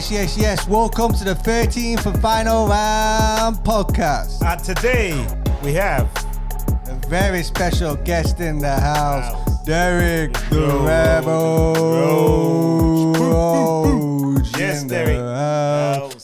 Yes. Welcome to the 13th and final round podcast. And today we have a very special guest in the house, Derek the Rebel Roach. Yes, Derek.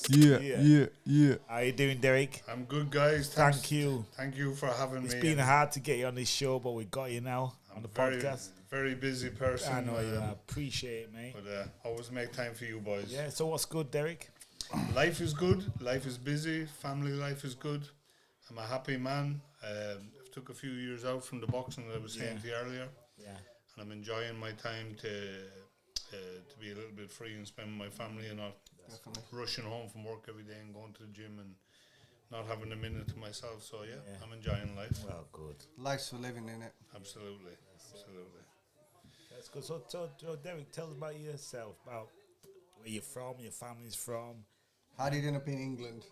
Yeah. How you doing, Derek? I'm good, guys. Thank you. Thank you for having me. It's been hard to get you on this show, but we got you now on the podcast. Very busy person. I know you. I appreciate it, mate. But always make time for you, boys. Yeah. So what's good, Derek? Life is good. Life is busy. Family life is good. I'm a happy man. I took a few years out from the boxing that I was saying to you earlier. Yeah. And I'm enjoying my time to be a little bit free and spend with my family and not rushing home from work every day and going to the gym and not having a minute to myself. So I'm enjoying life. Well, good. Life's for living, in it. Absolutely. That's good. So, Derek, tell us about yourself, about where you're from, your family's from. How did you end up in England?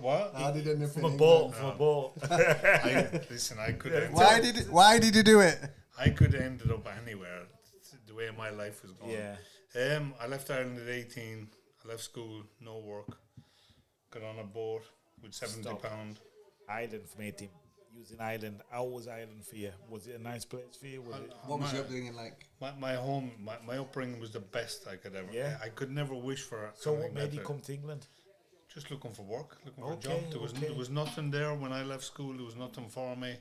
What? How did you end up From in a England? boat. I could. Why did you do it? I could have ended up anywhere. The way my life was going. Yeah. I left Ireland at 18. I left school, no work. Got on a boat with £70. Ireland from 18. Using Ireland. How was Ireland for you? Was it a nice place for you? What was your upbringing like? My home, my upbringing was the best I could ever. Yeah. I could never wish for. So what made you come to England? Just looking for work, looking for a job. There was nothing there when I left school. There was nothing for me.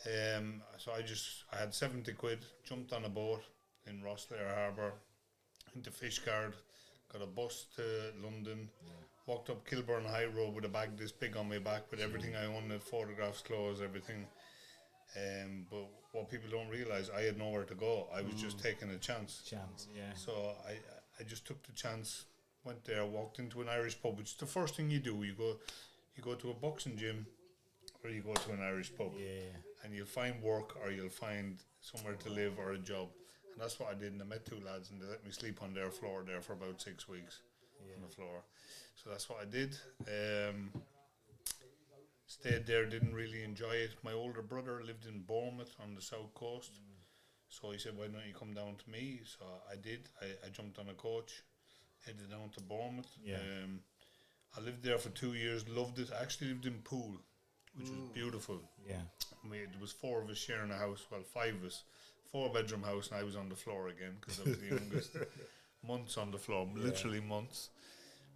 So I had 70 quid, jumped on a boat in Rosslare Harbour, into Fishguard, got a bus to London, walked up Kilburn High Road with a bag this big on my back with everything I owned, photographs, clothes, everything. But what people don't realise, I had nowhere to go. I was just taking a chance. So I just took the chance, went there, walked into an Irish pub, which is the first thing you do. You go to a boxing gym or you go to an Irish pub. And you'll find work or you'll find somewhere to live or a job. And that's what I did. And I met two lads and they let me sleep on their floor there for about 6 weeks on the floor. So that's what I did. Stayed there, didn't really enjoy it. My older brother lived in Bournemouth on the south coast. So he said, why don't you come down to me? So I did. I jumped on a coach, headed down to Bournemouth. I lived there for 2 years, loved it. I actually lived in Poole, which was beautiful. There was 4 of us sharing a house, 5 of us, 4-bedroom house, and I was on the floor again because I was the youngest. Months on the floor, literally months.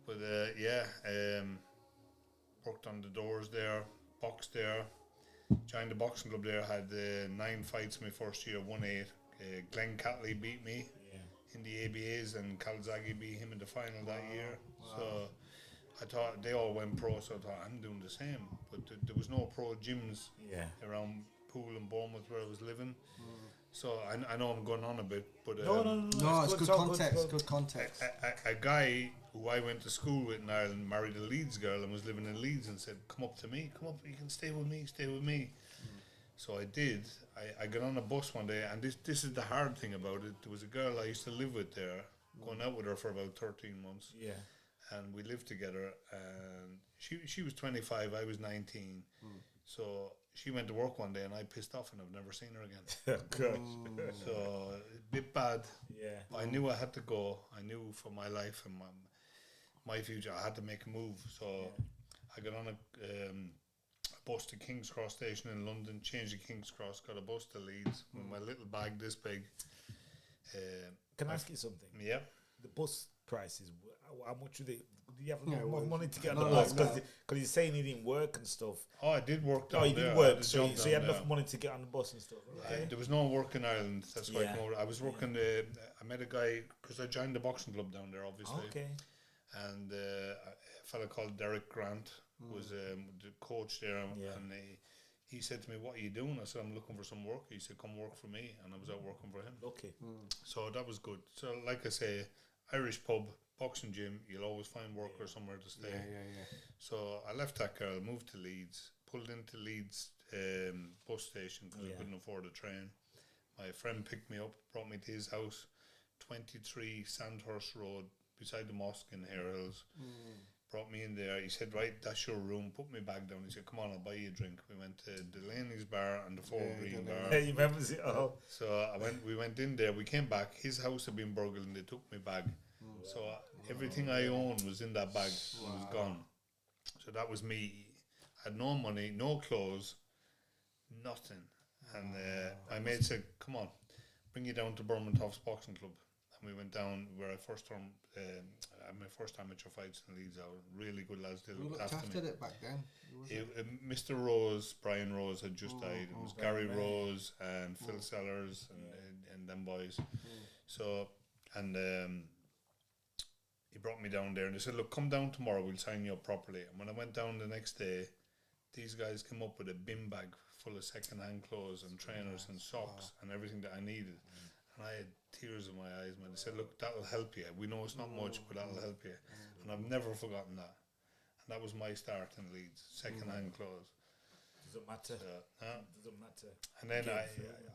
But worked on the doors there, boxed there, joined the boxing club there, had 9 fights my first year, won 8. Glenn Catley beat me in the ABAs and Calzaghe beat him in the final that year. So I thought they all went pro, so I thought I'm doing the same. But there was no pro gyms around Poole and Bournemouth where I was living. So I know I'm going on a bit, but no, it's good context. Good context. A guy who I went to school with in Ireland married a Leeds girl and was living in Leeds and said, "Come up to me, you can stay with me." So I did. I got on a bus one day, and this is the hard thing about it. There was a girl I used to live with there, going out with her for about 13 months. And we lived together, and she was 25, I was 19. So she went to work one day, and I pissed off, and I've never seen her again. So a bit bad. But I knew I had to go. I knew for my life and my future, I had to make a move. So I got on a bus to King's Cross station in London, changed to King's Cross, got a bus to Leeds with my little bag this big. Can I ask you something? Yeah. The bus prices, how much do you have enough money to get on the bus? Because you're saying you didn't work and stuff. Oh, I did work down there. You didn't work, so you had enough money to get on the bus and stuff. There was no work in Ireland, that's why I was working, I met a guy, because I joined the boxing club down there, obviously. And a fella called Derek Grant was the coach there, and he said to me, "What are you doing?" I said, "I'm looking for some work." He said, "Come work for me," and I was out working for him. So that was good. So like I say, Irish pub, boxing gym, you'll always find work or somewhere to stay. So I left that girl, moved to Leeds, pulled into Leeds bus station because I couldn't afford a train. My friend picked me up, brought me to his house, 23 Sandhurst Road, beside the mosque in Hare Hills. Brought me in there. He said, "Right, that's your room." Put me back down. He said, "Come on, I'll buy you a drink." We went to Delaney's bar and the Four Green bar. Yeah, you remember it? Oh. So we went in there. We came back. His house had been burgled and they took my bag. So Everything I owned was in that bag. It was gone. So that was me. I had no money, no clothes, nothing. And my mate said, "Come on, bring you down to Bermontoft's Boxing Club." And we went down where I first had my first amateur fights in Leeds. Out really good lads. They looked after me. It back then. Mr. Rose, Brian Rose had just died. It was Gary Rose and Phil Sellers and them boys. So and he brought me down there and they said, "Look, come down tomorrow. We'll sign you up properly." And when I went down the next day, these guys came up with a bin bag full of second-hand clothes and trainers and socks and everything that I needed. And I had tears in my eyes, man. They said, "Look, that'll help you. We know it's not much, but that'll help you." And I've never forgotten that. And that was my start in Leeds, second-hand clothes. Doesn't matter. Doesn't matter. And then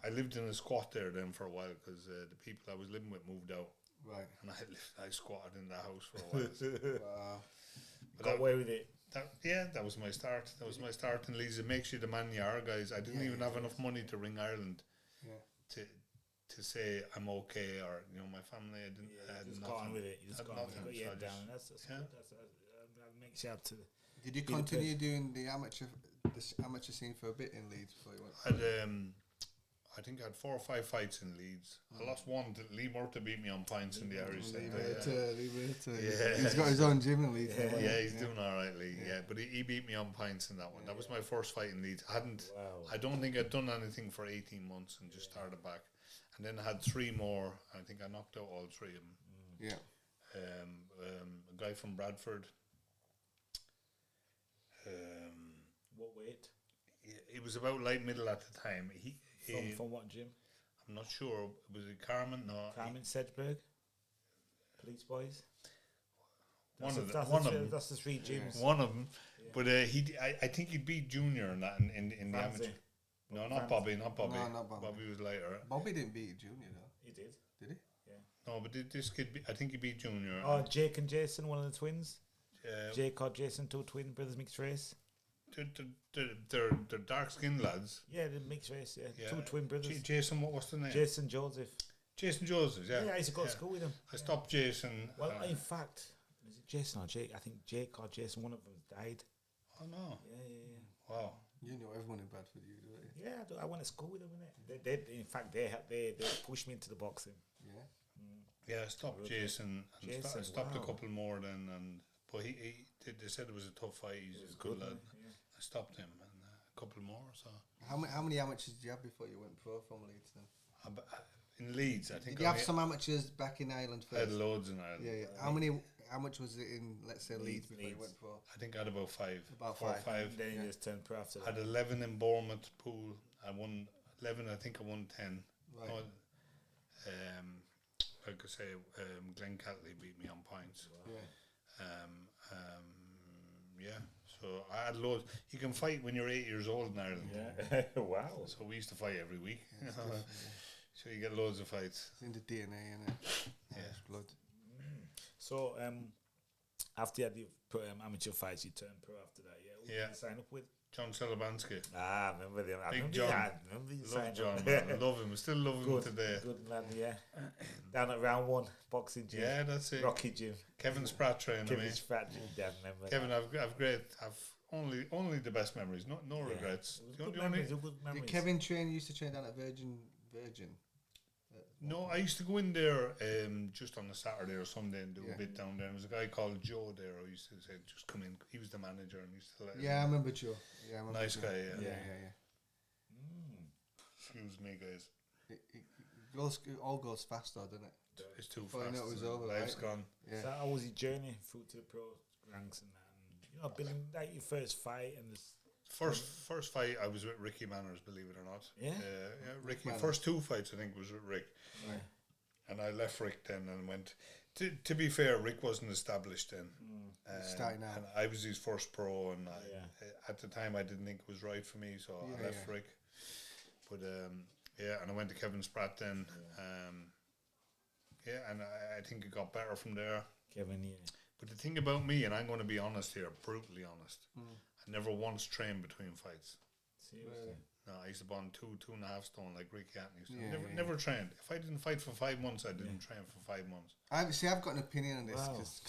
I lived in a squat there then for a while because the people I was living with moved out. Right. And I squatted in the house for a while. Wow. Got away with it. That was my start. That was my start in Leeds. It makes you the man you are, guys. I didn't even have enough money to ring Ireland to say I'm okay, or my family. I didn't. I had just got on with it. You just got on with it. Got your head down. That's good. That makes you up to. Did you continue doing the amateur scene for a bit in Leeds before you went? I think I had 4 or 5 fights in Leeds. I lost one to Lee Murta beat me on pints in the Irish Centre. He's got his own gym in Leeds. Yeah, he's doing all right, Lee. Yeah, but he beat me on pints in that one. That was my first fight in Leeds. I don't think I'd done anything for 18 months and just started back. And then I had 3 more. I think I knocked out all 3 of them. Yeah. A guy from Bradford. What weight? It was about light middle at the time. From what gym? I'm not sure. Was it Carmen? No. Carmen Sedgburg? Police Boys? One of them. That's the 3 gyms. One of them. Yeah. But I think he beat Junior in that in the amateur. No, not Bobby. Not Bobby. No, not Bobby. Bobby was later. Bobby didn't beat Junior though. He did. Did he? Yeah. No, but this kid, I think he beat Junior. Oh, Jake and Jason, one of the twins. Jake or Jason, 2 twin brothers, mixed race. They're dark-skinned lads. Yeah, the mixed race. Yeah. 2 twin brothers. Jason, what's the name? Jason Joseph. Jason Joseph. Yeah. Yeah, I used to go to school with him. I stopped Jason. Well, in fact, is it Jason or Jake? I think Jake or Jason, one of them died. Oh no. Yeah. Wow. You know everyone in Bradford, you do it. Yeah, I went to school with them, innit? They pushed me into the boxing. Yeah. Yeah, I stopped Jason. I stopped a couple more then, but they said it was a tough fight. He's a good lad. Yeah. I stopped him and a couple more. So how many amateurs did you have before you went pro from Leeds then? In Leeds, I think. Did you have some amateurs back in Ireland first? I had loads in Ireland. Yeah. How much was it in, let's say, Leeds before you went pro? I think I had about 5. About 4 or 5. Then you just turned pro after that. I had 11 in Bournemouth pool. I won 11. I think I won 10. Right. Like I say, Glenn Catley beat me on points. Wow. Yeah. So I had loads. You can fight when you're 8 years old in Ireland. Yeah. Wow. So we used to fight every week. So you get loads of fights. It's in the DNA, innit? Yeah. It's blood. So after you had the amateur fights, you turned pro after that. Who did you sign up with? John Selabansky. I remember them. Big John. Love John, man. I love him. I still love him today. Good man, yeah. Down at round 1, boxing gym. Yeah, that's it. Rocky gym. Kevin Spratt trained me. Kevin Spratt, yeah, remember. Kevin, I've only the best memories. No regrets. Good memories. Did Kevin used to train down at Virgin? No, I used to go in there just on a Saturday or Sunday and do a bit down there. There was a guy called Joe there who used to say, just come in. He was the manager and used to let I remember Joe. Yeah, I remember nice Joe. guy, yeah. Mm. Excuse me, guys. It all goes fast though, doesn't it? It's too Before fast. you know it was over, Life's right? gone. Yeah. So how was your journey through to the pro ranks and that? And, building like your first fight and this. First fight I was with Ricky Manners, believe it or not. Yeah. Ricky. First 2 fights I think was with Rick. Right. And I left Rick then and went. To be fair, Rick wasn't established then. Starting out. And I was his first pro, and at the time I didn't think it was right for me, so I left Rick. But and I went to Kevin Spratt then. And I think it got better from there. Kevin, yeah. But the thing about me, and I'm going to be honest here, brutally honest, I never once trained between fights. Seriously? No, I used to burn 2.5 stone like Ricky Anthony. So never trained. If I didn't fight for 5 months, I didn't train for 5 months. I've got an opinion on this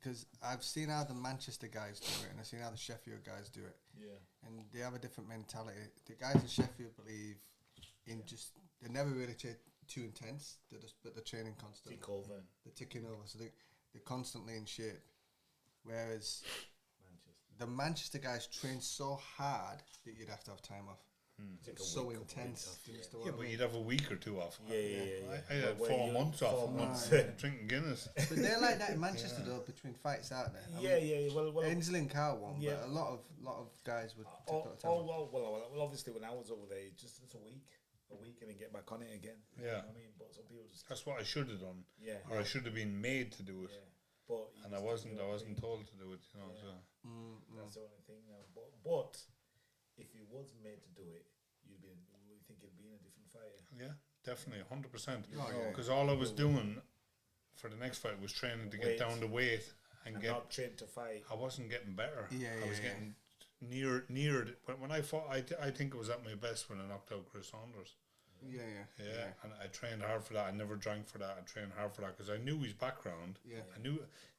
because I've seen how the Manchester guys do it and I've seen how the Sheffield guys do it. Yeah. And they have a different mentality. The guys in Sheffield believe in they're never really too intense. But they're training constantly. They're ticking over, so they're constantly in shape. Whereas the Manchester guys train so hard that you'd have to have time off. It's so intense. But you'd have a week or two off. Yeah. I had 4 months off. Drinking Guinness. But they're like that in Manchester though, between fights, aren't they? Well, Ainsley and Carl won, but a lot of guys would take that time off. Well, obviously when I was over there, it's a week and then get back on it again. Yeah. You know what I mean? But some people just... That's what I should have done. Yeah. Or I should have been made to do it. Yeah. But and I wasn't told to do it, you know. So that's the only thing now. But if you was made to do it, you think you'd be in a different fight. Yeah, definitely, 100%. Because Yeah. all I was doing for the next fight was training to get down the weight and get not trained to fight. I wasn't getting better. I was getting near it. But when I fought, I think it was at my best when I knocked out Chris Saunders. Yeah. And I trained hard for that. I never drank for that. I trained hard for that because I knew his background. Yeah. I knew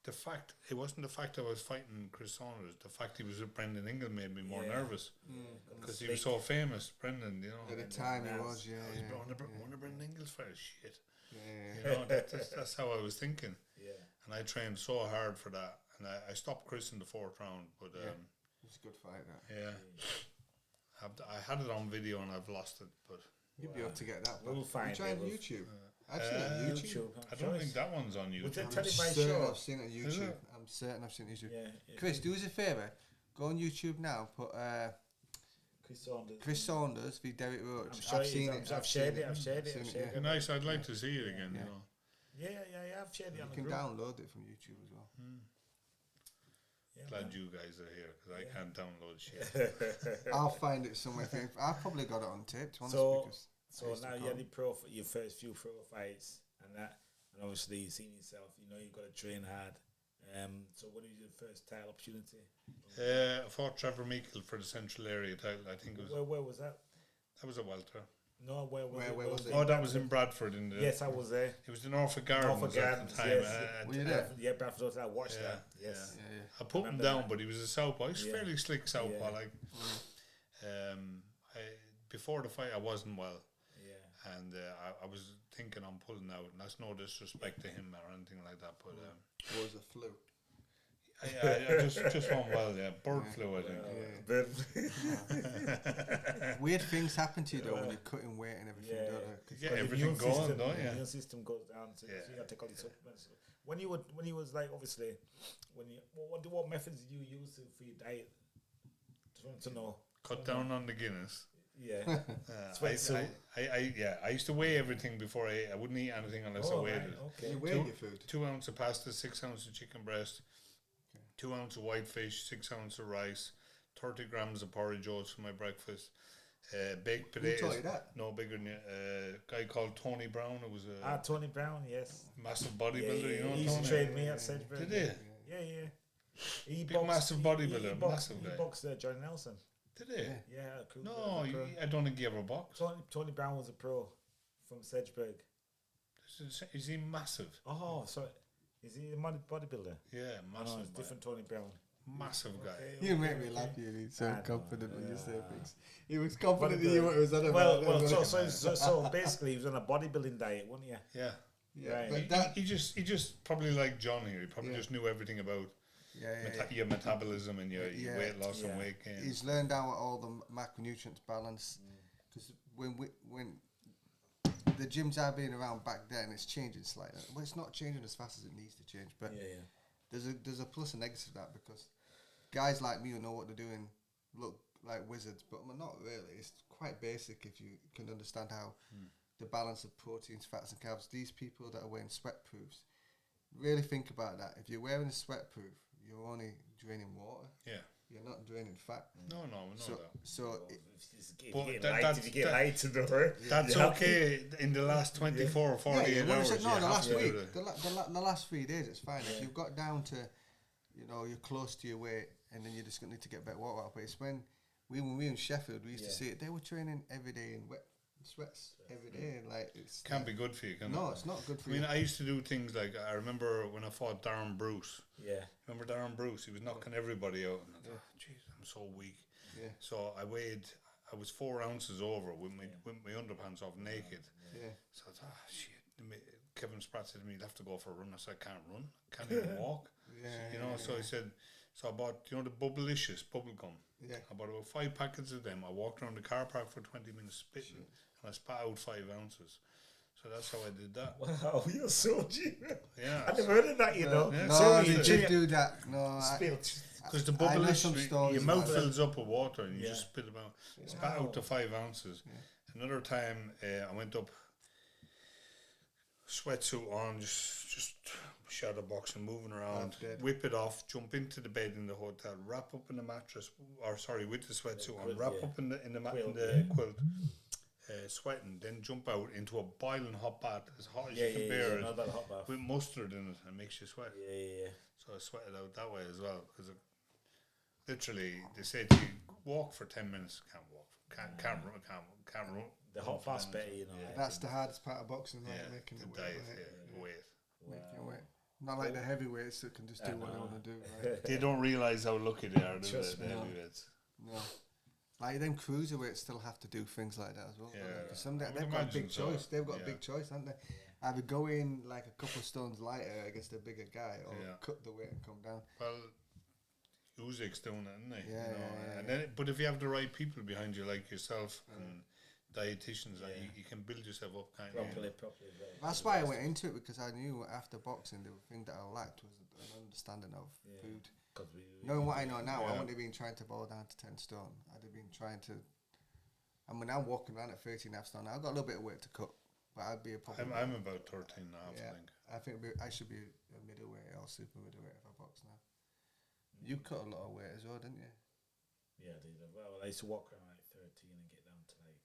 it wasn't the fact I was fighting Chris Saunders. The fact he was with Brendan Ingle made me more nervous because he was so famous. Brendan, you know. At the time he was, One of Brendan Ingle's fighters, shit. Yeah. You know, that's how I was thinking. Yeah. And I trained so hard for that. And I stopped Chris in the 4th round. But it's a good fight, that. yeah. I had it on video and I've lost it, but you'll be able to get that. We'll find you try on YouTube. I've seen it on YouTube. I don't think that one's on YouTube. I've seen it on YouTube. I'm certain I've seen it on YouTube. Yeah, Chris, do us a favour. Go on YouTube now. Put Chris Saunders v Derek Roach. I've seen it. I've shared it. Nice. I'd like to see it again. You know. Yeah. I've shared it. You can download it from YouTube as well. Glad you guys are here because I can't download shit. I'll find it somewhere. I've probably got it on tape. So now you had your first few pro fights and obviously you've seen yourself. You know you've got to train hard. So what was your first title opportunity? I fought Trevor Meikle for the Central Area title. I think it was. Where was that? That was a welter. No, where was it? Oh, that was in Bradford. Yes, I was there. It was the Norfolk Gardens at the time. Yes. Were you there? Yeah, Bradford. I watched that. Yes. Yeah. I put him down, but he was a southpaw. He was fairly slick southpaw. Like, before the fight, I wasn't well. Yeah. And I was thinking I'm pulling out, and that's no disrespect to him or anything like that. But it was a flu. I just went well, bird flu, I think. Weird things happen to you though when you're cutting weight and everything, don't they? Everything going, don't you? The immune system goes down, so you got to take all these supplements. When you was like, obviously, what methods did you use for your diet? Just want to know. Cut down on the Guinness. Yeah. I used to weigh everything before I ate. I wouldn't eat anything unless I weighed it. Okay. You weigh your food? 2 ounces of pasta, 6 ounces of chicken breast, 2 ounces of white fish, 6 ounces of rice, 30 grams of porridge oats for my breakfast, baked potatoes. Who taught you that? No bigger than a guy called Tony Brown. It was a Tony Brown, yes, massive bodybuilder. You know, he used to train me at Sedgburg. Did he? Yeah. He big massive bodybuilder, massive guy. He boxed John Nelson. Did he? Yeah. Cool. No, I don't think he ever boxed. Tony Brown was a pro from Sedgburg. Is he massive? Oh, sorry. Is he a bodybuilder? Yeah, massive. It's different Tony Brown. Massive guy. You make me laugh, He's so confident when you say things. He was confident that you was on a so basically he was on a bodybuilding diet, wasn't he? Yeah. Right. But he just probably like John here. He probably just knew everything about your metabolism and your weight loss and weight gain. He's learned how all the macronutrients balance. Because when the gyms I've been around back then, it's changing slightly. Well, it's not changing as fast as it needs to change, but there's a plus and negative to that because guys like me who know what they're doing look like wizards, but not really. It's quite basic if you can understand how the balance of proteins, fats and carbs. These people that are wearing sweatproofs, really think about that. If you're wearing a sweatproof, you're only draining water. Yeah. You're not draining fat. No, we know that. So if you get light to the that's okay in the last 24 or 48 hours. No, the last week. The last 3 days, it's fine. If you've got down to, you're close to your weight, and then you're just going to need to get better water out. But it's when when we in Sheffield, we used to see it. They were training every day in wet sweats every day, and like it's can't be good for you. Can no, it? it's not good for I you. mean, I used to do things like I remember when I fought Darren Bruce. Yeah. Remember Darren Bruce? He was knocking everybody out. And I thought, jeez, I'm so weak. Yeah. So I was 4 ounces over with my underpants off naked. Yeah. So I thought, shit. Kevin Spratt said to me, "You'd have to go for a run." I said, "I can't run. Can't even walk." So he said, so I bought, the Bubblicious bubble gum. Yeah. I bought about 5 packets of them. I walked around the car park for 20 minutes spitting, and I spat out 5 ounces. So that's how I did that. Wow, you're so cheap. Yeah. I never heard of that, you know. Yeah. No, they did do that. No, because the Bubblicious, your mouth fills up with water, and you just spit them out. Spat out to 5 ounces. Yeah. Another time, I went up, sweatsuit on, just shadow boxing, moving around, whip it off, jump into the bed in the hotel, wrap up in the mattress, with the sweatsuit on, wrap up in the quilt, sweating, then jump out into a boiling hot bath as hot as you can bear it, with mustard in it, and makes you sweat. So I sweated out that way as well, because literally they say to you, walk for 10 minutes, can't walk, can't run. The hot bath's better, you know. That's the hardest part of boxing, making the it diet, weight. Wow. Making it weight. Not like the heavyweights that can just do what they want to do. Right? They don't realise how lucky they are, do they, the heavyweights? No. Like them cruiserweights still have to do things like that as well. Yeah. Some they've got a big choice. They've got a big choice, haven't they? Either go in like a couple of stones lighter against a bigger guy, or cut the weight and come down. Well, Usyk's doing it, isn't he? Yeah, And then, but if you have the right people behind you, like yourself and dietitians, you can build yourself up properly. That's why I went into it, because I knew after boxing the thing that I lacked was an understanding of food. Knowing what I know now, I wouldn't have been trying to boil down to 10 stone. I'd have been trying to. I mean, I'm walking around at 13.5 stone. I've got a little bit of weight to cut, but I'd be a problem. I'm about 13 now. I think I should be a middleweight or super middleweight if I box now. You cut a lot of weight as well, didn't you? Yeah, I did. Well, I used to walk around like 13 and get down to like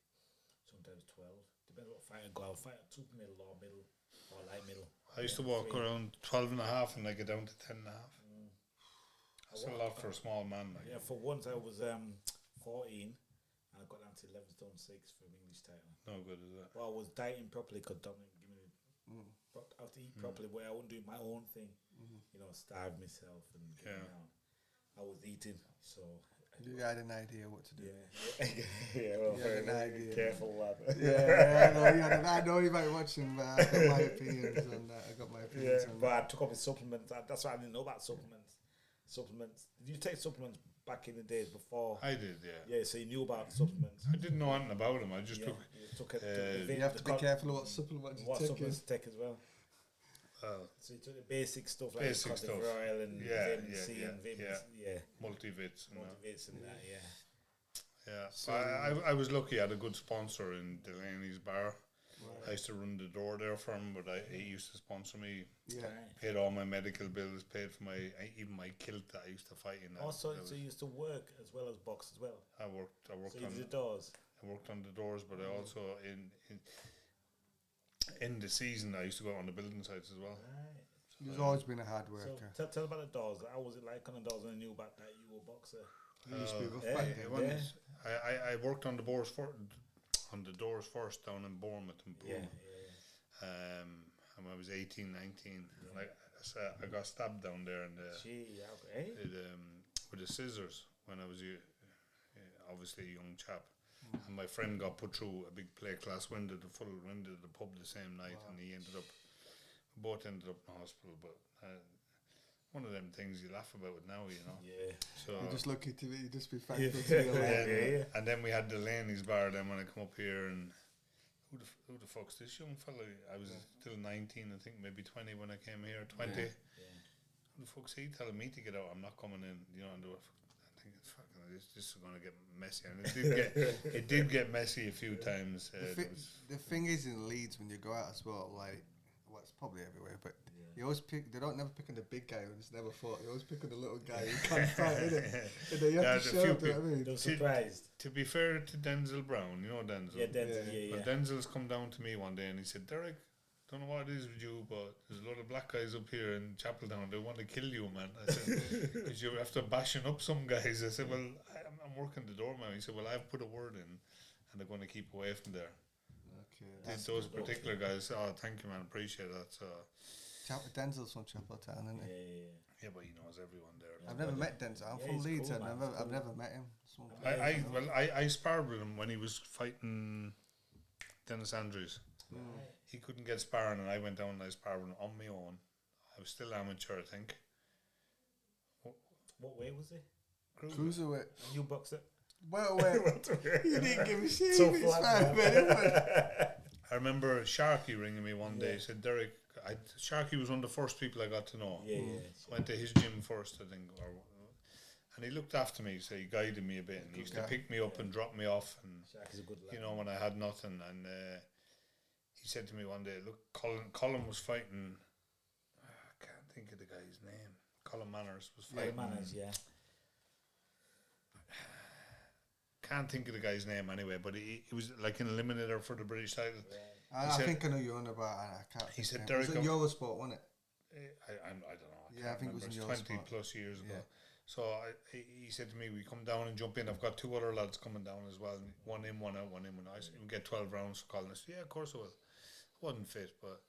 sometimes 12. Depends what fight I go. I'll fight at super middle or light middle. I used to walk around 12 and a half and I get down to 10 and a half. That's a lot for a small man. Like. Yeah, for once I was 14 and I got down to 11 stone 6 for an English title. No good, is that? Well, I was dieting properly because Dominic gave me I have to eat properly where I wouldn't do my own thing. You know, starve myself and get down. I was eating, so you had an idea what to do. Well, very idea. Careful, lad. I know you might watch him, but I got my opinions on that. But I took up his supplements. That's why I didn't know about supplements. Did you take supplements back in the days before? I did, Yeah, so you knew about the supplements. I didn't know anything about them. I just took it. You have to be careful what supplements you take. Supplements you take as well. So you took the basic stuff like Royal and vitamin C and multivits and that. Yeah, so I was lucky. I had a good sponsor in Delaney's bar. Right. I used to run the door there for him, but he used to sponsor me. Yeah, paid all my medical bills, paid for even my kilt that I used to fight in. Also, so you used to work as well as box as well. I worked so on the doors. I worked on the doors, but I also in the season I used to go on the building sites as well. Right. You've always been a hard worker. So tell about the doors. How was it like on the doors when I knew about that you were a boxer? You used to be rough back then. I worked on the doors first down in Bournemouth and Poole. And when I was 18, 19, I got stabbed down there in with the scissors when I was obviously a young chap. And my friend got put through a big plate glass window, the full window of the pub the same night, and both ended up in the hospital. But one of them things you laugh about it now, you know. Yeah. So you're just lucky to be, be thankful to be alive. And then we had Delaney's bar. Then when I come up here, and who the fuck's this young fella? I was still 19, I think, maybe 20 when I came here. 20. Yeah. Who the fuck's he telling me to get out? I'm not coming in. You know, and I think it's fucking. This is going to get messy, and it did get messy a few times. The thing is in Leeds when you go out as well, like. Well, it's probably everywhere, but you always pick. They don't never pick on the big guy who's never fought. You always pick on the little guy who can't fight, innit? And then you have to show them. I mean, they're surprised. To be fair to Denzel Brown, you know Denzel. Yeah, Denzel. But Denzel's come down to me one day and he said, "Derek, don't know what it is with you, but there's a lot of black guys up here in Chapeltown. They want to kill you, man." I said, "Because you're after bashing up some guys." I said, "Well, I'm I'm working the doorman. He said, well, I've put a word in and they're going to keep away from there. Okay. Those particular guys, thank you, man, appreciate that. So, Denzel's from Chapeltown, isn't he? Yeah, but he knows everyone there. I've never met Denzel. I'm from Leeds. Cool, I've never met him. I sparred with him when he was fighting Dennis Andrews. He couldn't get sparring, and I went down and I sparred with him on my own. I was still amateur, I think. What weight was he? Cruiserweight. And you boxed it? Welterweight. You didn't give a shit. So I remember Sharky ringing me one day. He said, Derek, Sharky was one of the first people I got to know. Went to his gym first, I think. And he looked after me, so he guided me a bit. And he used to pick me up and drop me off. And Sharky's a good lad. You know, when I had nothing. And he said to me one day, look, Colin was fighting, I can't think of the guy's name. Colin Manners was fighting. Manners, Can't think of the guy's name anyway, but he was like an eliminator for the British title. I think I know you're on about. I can't. He said, Derek, was it Eurosport, wasn't it? I don't know. I think it was in Eurosport. 20 plus years ago. So he said to me, we come down and jump in. I've got 2 other lads coming down as well. One in, one out, one in, one out. I said, we get 12 rounds for Colin. I said, yeah, of course I will. Wasn't fit, but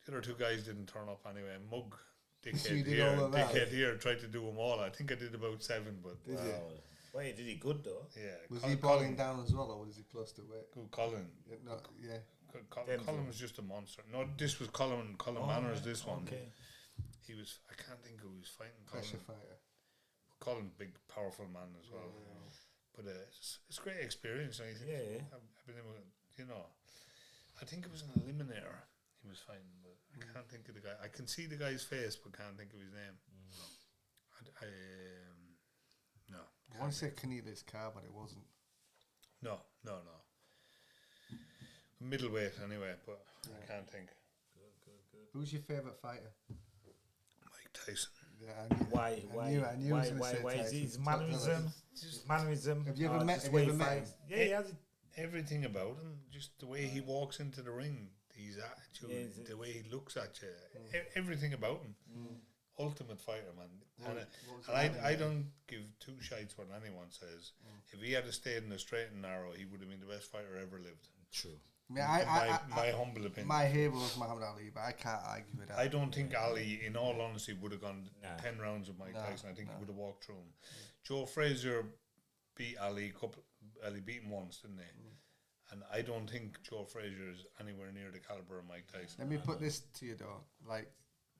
the other 2 guys didn't turn up anyway. Mug, dickhead here, tried to do them all. I think I did about 7, but... Did you? Wait, did he good though? Yeah. Was he boiling down as well, or was he close to weight? Good Colin. Colin was just a monster. No, this was Colin Manners, this one. Okay. He was, I can't think who he was fighting. Pressure fighter. Colin's big, powerful man as well. Yeah. But it's a great experience. I think I've been able to, you know, I think it was an eliminator he was fighting, but I can't think of the guy. I can see the guy's face, but can't think of his name. No. I want to say Cornelius Carr, but it wasn't. No. Middleweight anyway, but I can't think. Good. Who's your favourite fighter? Mike Tyson. Yeah, why? Is his mannerism? Have you ever met him? Yeah, he has. Everything about him, just the way he walks into the ring, his attitude, the way he looks at you, everything about him. Ultimate fighter, man. I don't give 2 shites what anyone says. If he had stayed in the straight and narrow, he would have been the best fighter ever lived. True. My humble opinion. My hero was Muhammad Ali, but I can't argue with that. I don't think Ali, in all honesty, would have gone 10 rounds with Mike Tyson. I think he would have walked through him. Joe Frazier beat Ali. Ali beat him once, didn't he? And I don't think Joe Frazier is anywhere near the caliber of Mike Tyson. Let me put this to you, though. Like,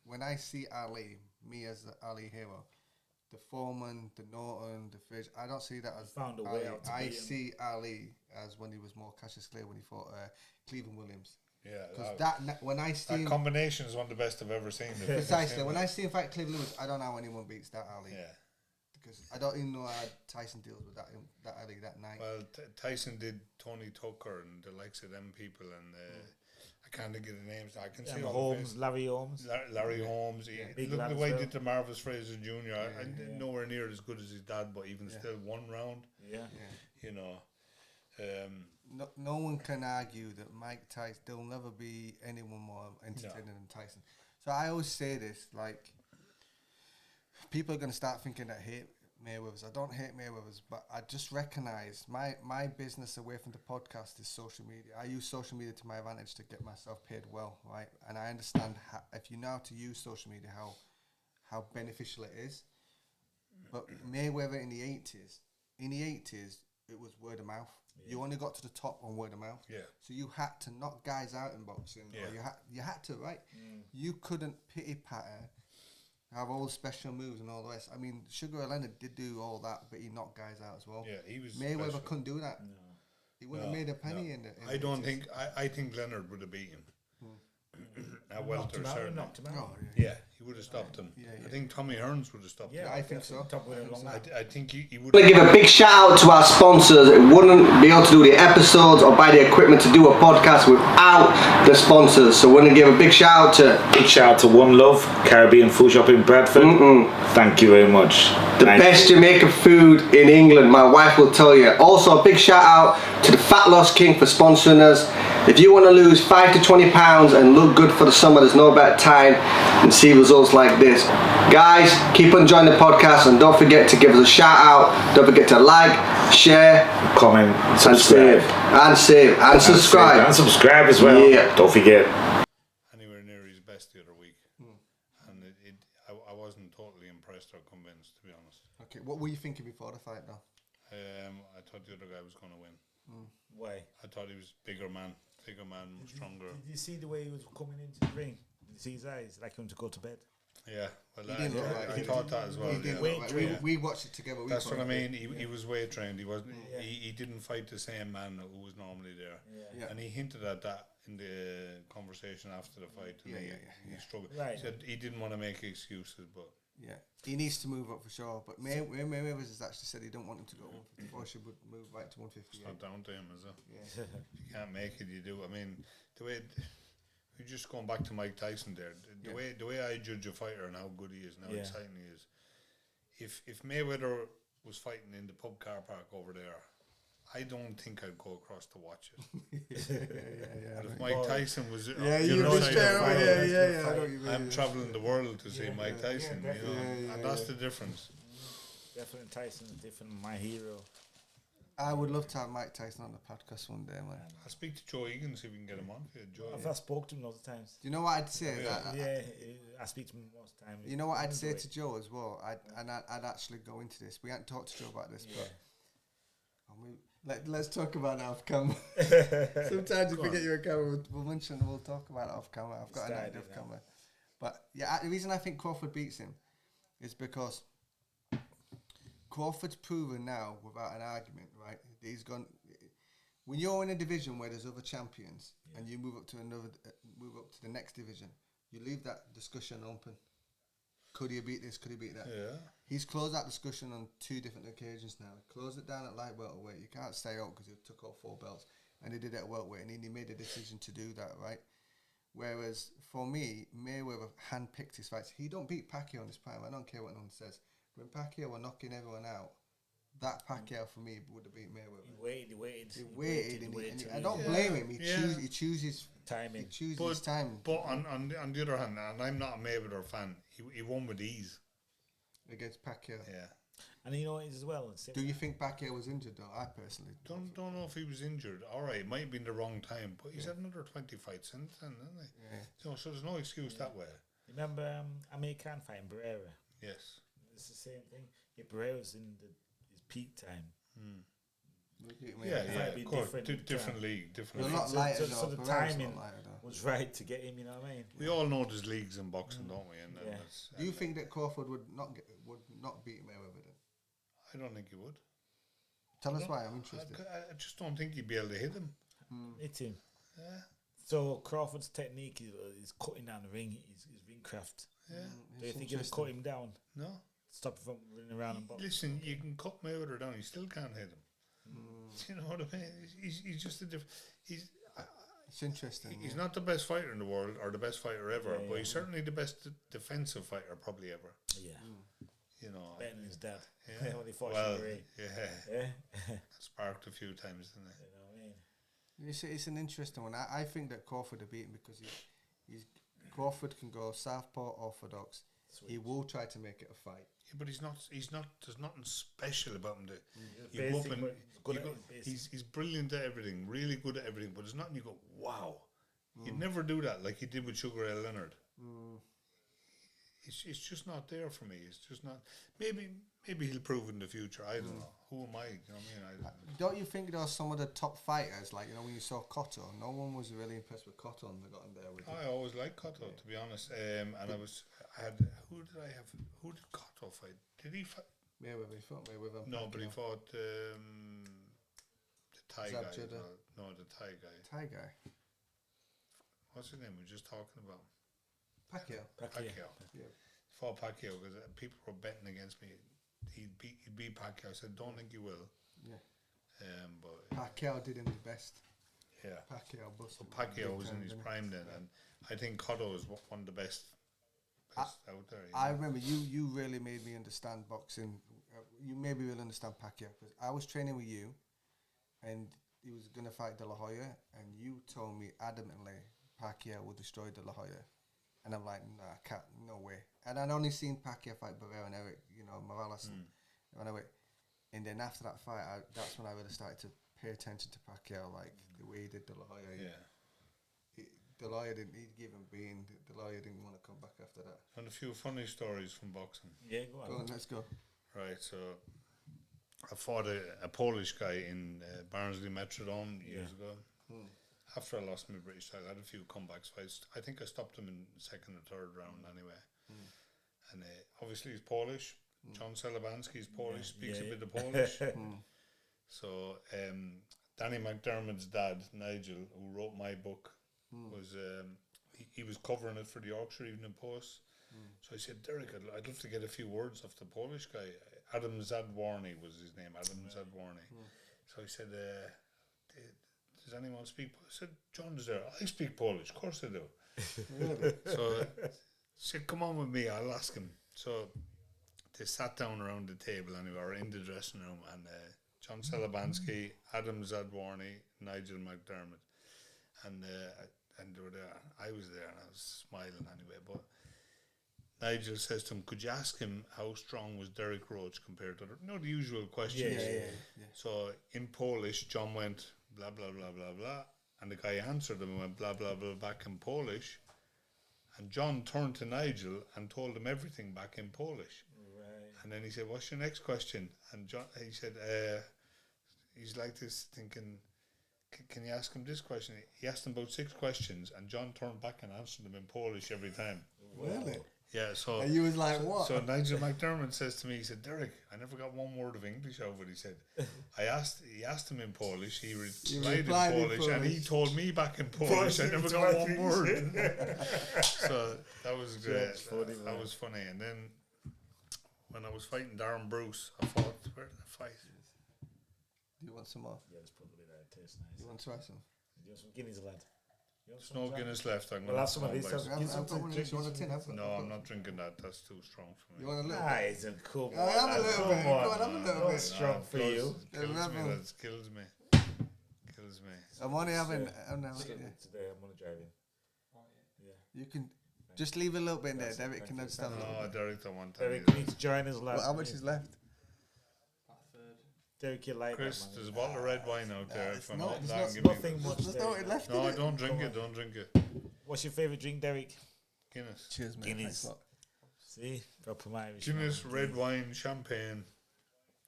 when I see Ali, me as the Ali hero, the Foreman, the Norton, the Frazier, I don't see that as found a way out to I see Ali as when he was more Cassius Clay, when he fought Cleveland Williams. Yeah, because when I see that combination is one of the best I've ever seen. Precisely. When I see him fight Cleveland Williams, I don't know how anyone beats that Ali. Yeah. Because I don't even know how Tyson deals with that Ali that night. Well, Tyson did Tony Tucker and the likes of them people, and I can't think of the names. I can see Holmes, Larry Holmes. Larry Holmes. Look at the way he did to Marvis Fraser Jr. I nowhere near as good as his dad, but even still 1 round. Yeah. You know. No one can argue that Mike Tyson, there'll never be anyone more entertaining than Tyson. So I always say this, like, people are going to start thinking that I hate Mayweather's. I don't hate Mayweather's, but I just recognise my business away from the podcast is social media. I use social media to my advantage to get myself paid well, right? And I understand if you know how to use social media, how beneficial it is. But Mayweather in the 80s, it was word of mouth. Yeah. You only got to the top on word of mouth. Yeah. So you had to knock guys out in boxing. Yeah. Or you had to, right? You couldn't pity patter, have all the special moves and all the rest. I mean, Sugar Ray Leonard did do all that, but he knocked guys out as well. Yeah, he was. Mayweather special. couldn't do that. No. He wouldn't have made a penny in it. I don't think. I think Leonard would have beat him. At welter, certainly. Knocked him out. Yeah, he would have stopped him. Yeah. I think Tommy Hearns would have stopped him. Yeah, I think so. I think he would. I want to give a big shout out to our sponsors. It wouldn't be able to do the episodes or buy the equipment to do a podcast without the sponsors. So we're going to give a big shout out to One Love Caribbean Food Shop in Bradford. Thank you very much. The best Jamaican food in England, my wife will tell you. Also a big shout out to the Fat Loss King for sponsoring us. If you want to lose 5 to 20 pounds and look good for the summer, there's no better time than see us results like this. Guys, keep on enjoying the podcast and don't forget to give us a shout out. Don't forget to like, share, comment, subscribe. And subscribe. And subscribe as well. Yeah. Don't forget. Anywhere near his best the other week. And I wasn't totally impressed or convinced, to be honest. Okay, what were you thinking before the fight, though? I thought the other guy was going to win. Why? I thought he was bigger man, stronger. Did you see the way he was coming into the ring? Did you see his eyes? Like him to go to bed. Yeah, well, I thought that as well. We watched it together. That's what I mean. He was weight trained. He wasn't. He didn't fight the same man who was normally there. And he hinted at that in the conversation after the fight. And he struggled. Right. He said he didn't want to make excuses, but he needs to move up for sure. But Mayweather has actually said he don't want him to go 154. Should move right to 158. It's not down to him, is it? Yeah. If you can't make it, you do. I mean, the way. We're just going back to Mike Tyson there. The way I judge a fighter and how good he is and how exciting he is. If Mayweather was fighting in the pub car park over there, I don't think I'd go across to watch it. And if Mike Tyson was I'm travelling the world to see Mike Tyson, and that's the difference. Definitely Tyson's different. My hero. I would love to have Mike Tyson on the podcast one day, man. I'll speak to Joe Egan, see if we can get him on. I've spoke to him lots of times. Do you know what I'd say? I speak to him most of the time. You know what I'd say to Joe as well? I'd actually go into this. We hadn't talked to Joe about this, but let's talk about it off camera. Sometimes if we get you a camera, we'll talk about it off camera. I've got an idea off camera. But the reason I think Crawford beats him is because Crawford's proven now, without an argument, right? He's gone. When you're in a division where there's other champions and you move up to the next division, you leave that discussion open. Could he beat this? Could he beat that? Yeah. He's closed that discussion on 2 different occasions now. He closed it down at light welterweight. You can't stay out because he took off 4 belts, and he did it at welterweight, and he made a decision to do that, right? Whereas for me, Mayweather handpicked his fights. He don't beat Pacquiao in his prime. I don't care what anyone says. When Pacquiao were knocking everyone out, that Pacquiao for me would have beat Mayweather. He waited. I don't blame him. He chooses timing. His timing. But on the other hand, and I'm not a Mayweather fan, he won with ease against Pacquiao. Yeah. And you know it as well. Do you think Pacquiao was injured though? I personally don't know if he was injured. All right, it might have been the wrong time, but he's had another 20 fights since then, hasn't he? Yeah. So there's no excuse that way. Remember Amir Khan fighting Barrera? Yes. It's the same thing. Yeah, Barrera's in his peak time. Of course. Different league. So the timing was right to get him. You know what I mean? We all know there's leagues in boxing, don't we? And do you think that Crawford would not beat Mayweather then? I don't think he would. Tell us why. I'm interested. I just don't think he'd be able to hit him. Hit him. Yeah. So Crawford's technique is cutting down the ring. His ring craft. Yeah. Do you think he'll cut him down? No. Stop him from running around and boxing. Listen, you can cut Mayweather down. You still can't hit him. You know what I mean? He's just a different. It's interesting. He's not the best fighter in the world or the best fighter ever, but he's certainly the best defensive fighter probably ever. Yeah. You know. Better than his dad. Yeah. When he fought Sparked a few times, didn't it? You know what I mean? It's an interesting one. I think that Crawford will beat him because Crawford can go southpaw orthodox. Switch. He will try to make it a fight. Yeah, but he's not. There's nothing special about him. He's brilliant at everything. Really good at everything. But there's nothing you go, wow. He'd never do that like he did with Sugar Ray Leonard. It's just not there for me. It's just not. Maybe he'll prove in the future. I don't know. Who am I? You know what I mean? Don't you think there are some of the top fighters, like when you saw Cotto, no one was really impressed with Cotto and they got him there with him. I always liked Cotto, to be honest. And who did I have? Who did Cotto fight? Did he fight? Mayweather. He fought Mayweather. No, but he fought the Thai guy. No, the Thai guy. Thai guy. What's his name? We were just talking about Pacquiao. Yeah. Fought Pacquiao because people were betting against me. He'd beat Pacquiao. I said, don't think he will. Yeah. But Pacquiao did him his best. Yeah. Pacquiao busted. So Pacquiao was in his prime then, and I think Cotto is one of the best out there. I remember you really made me understand boxing. You made me really understand Pacquiao because I was training with you, and he was going to fight De La Hoya, and you told me adamantly Pacquiao would destroy De La Hoya. And I'm like, no, I can't, no way. And I'd only seen Pacquiao fight Barrera and Eric, Morales. And I went, and then after that fight, that's when I really started to pay attention to Pacquiao, like the way he did De La Hoya. De La Hoya didn't, he'd give him being, De La Hoya didn't want to come back after that. And a few funny stories from boxing. Yeah, go on. Let's go. Right, so I fought a Polish guy in Barnsley Metrodome years ago. After I lost my British title, I had a few comebacks fights. I think I stopped him in the second or third round anyway. And obviously he's Polish. John Celebanski is Polish, speaks a bit of Polish. So Danny McDermott's dad, Nigel, who wrote my book, was he was covering it for the Yorkshire Evening Post. So I said, Derek, I'd love to get a few words off the Polish guy. Adam Zadwarny was his name, Adam Zadwarny. So I said, does anyone speak Polish? I said, John's there. I speak Polish, of course I do. So I said, come on with me, I'll ask him. So they sat down around the table anyway, or in the dressing room, and John Celebanski, Adam Zadwarny, Nigel McDermott, and they were there. I was there, and I was smiling anyway. But Nigel says to him, "Could you ask him how strong was Derek Roach compared to the usual questions?" Yeah. So in Polish, John went blah blah blah blah blah, and the guy answered him and went blah blah blah back in Polish, and John turned to Nigel and told him everything back in Polish. And then he said, "What's your next question?" And John, he said, he's like this, thinking, "Can you ask him this question?" He asked him about 6 questions, and John turned back and answered them in Polish every time. Really? Yeah. So. And you was like, what? So Nigel McDermott says to me, he said, "Derek, I never got one word of English out of it." He said, he asked him in Polish. He replied in Polish, and he told me back in Polish. I never got one word. So that was great. That was funny. And then, when I was fighting Darren Bruce, I fought. Where did I fight? Do you want some more? Yeah, it's probably that. It tastes nice. You want to try some? Do you want some Guinness, lad? There's no Guinness left. I'm well, have some of these. I've got one of these. You want a tin? No, I'm not drinking that. That's too strong for me. You want a little bit? Nice and cool. I have a little bit. Go on, have a little bit. Strong for you. Kills me. That kills me. Kills me. I'm only having... Today I'm only driving. Yeah. You can... Just leave a little bit in there. Derek can understand. No, Derek don't want that. Derek needs to join us, lad. How much is left? Derek, you like Chris, that, there's a bottle of red wine out there. There's nothing much. There's nothing left. No, don't drink it. Don't drink it. What's your favourite drink, Derek? Guinness. Cheers, mate. Guinness. See, proper Irish. Guinness, red wine, champagne.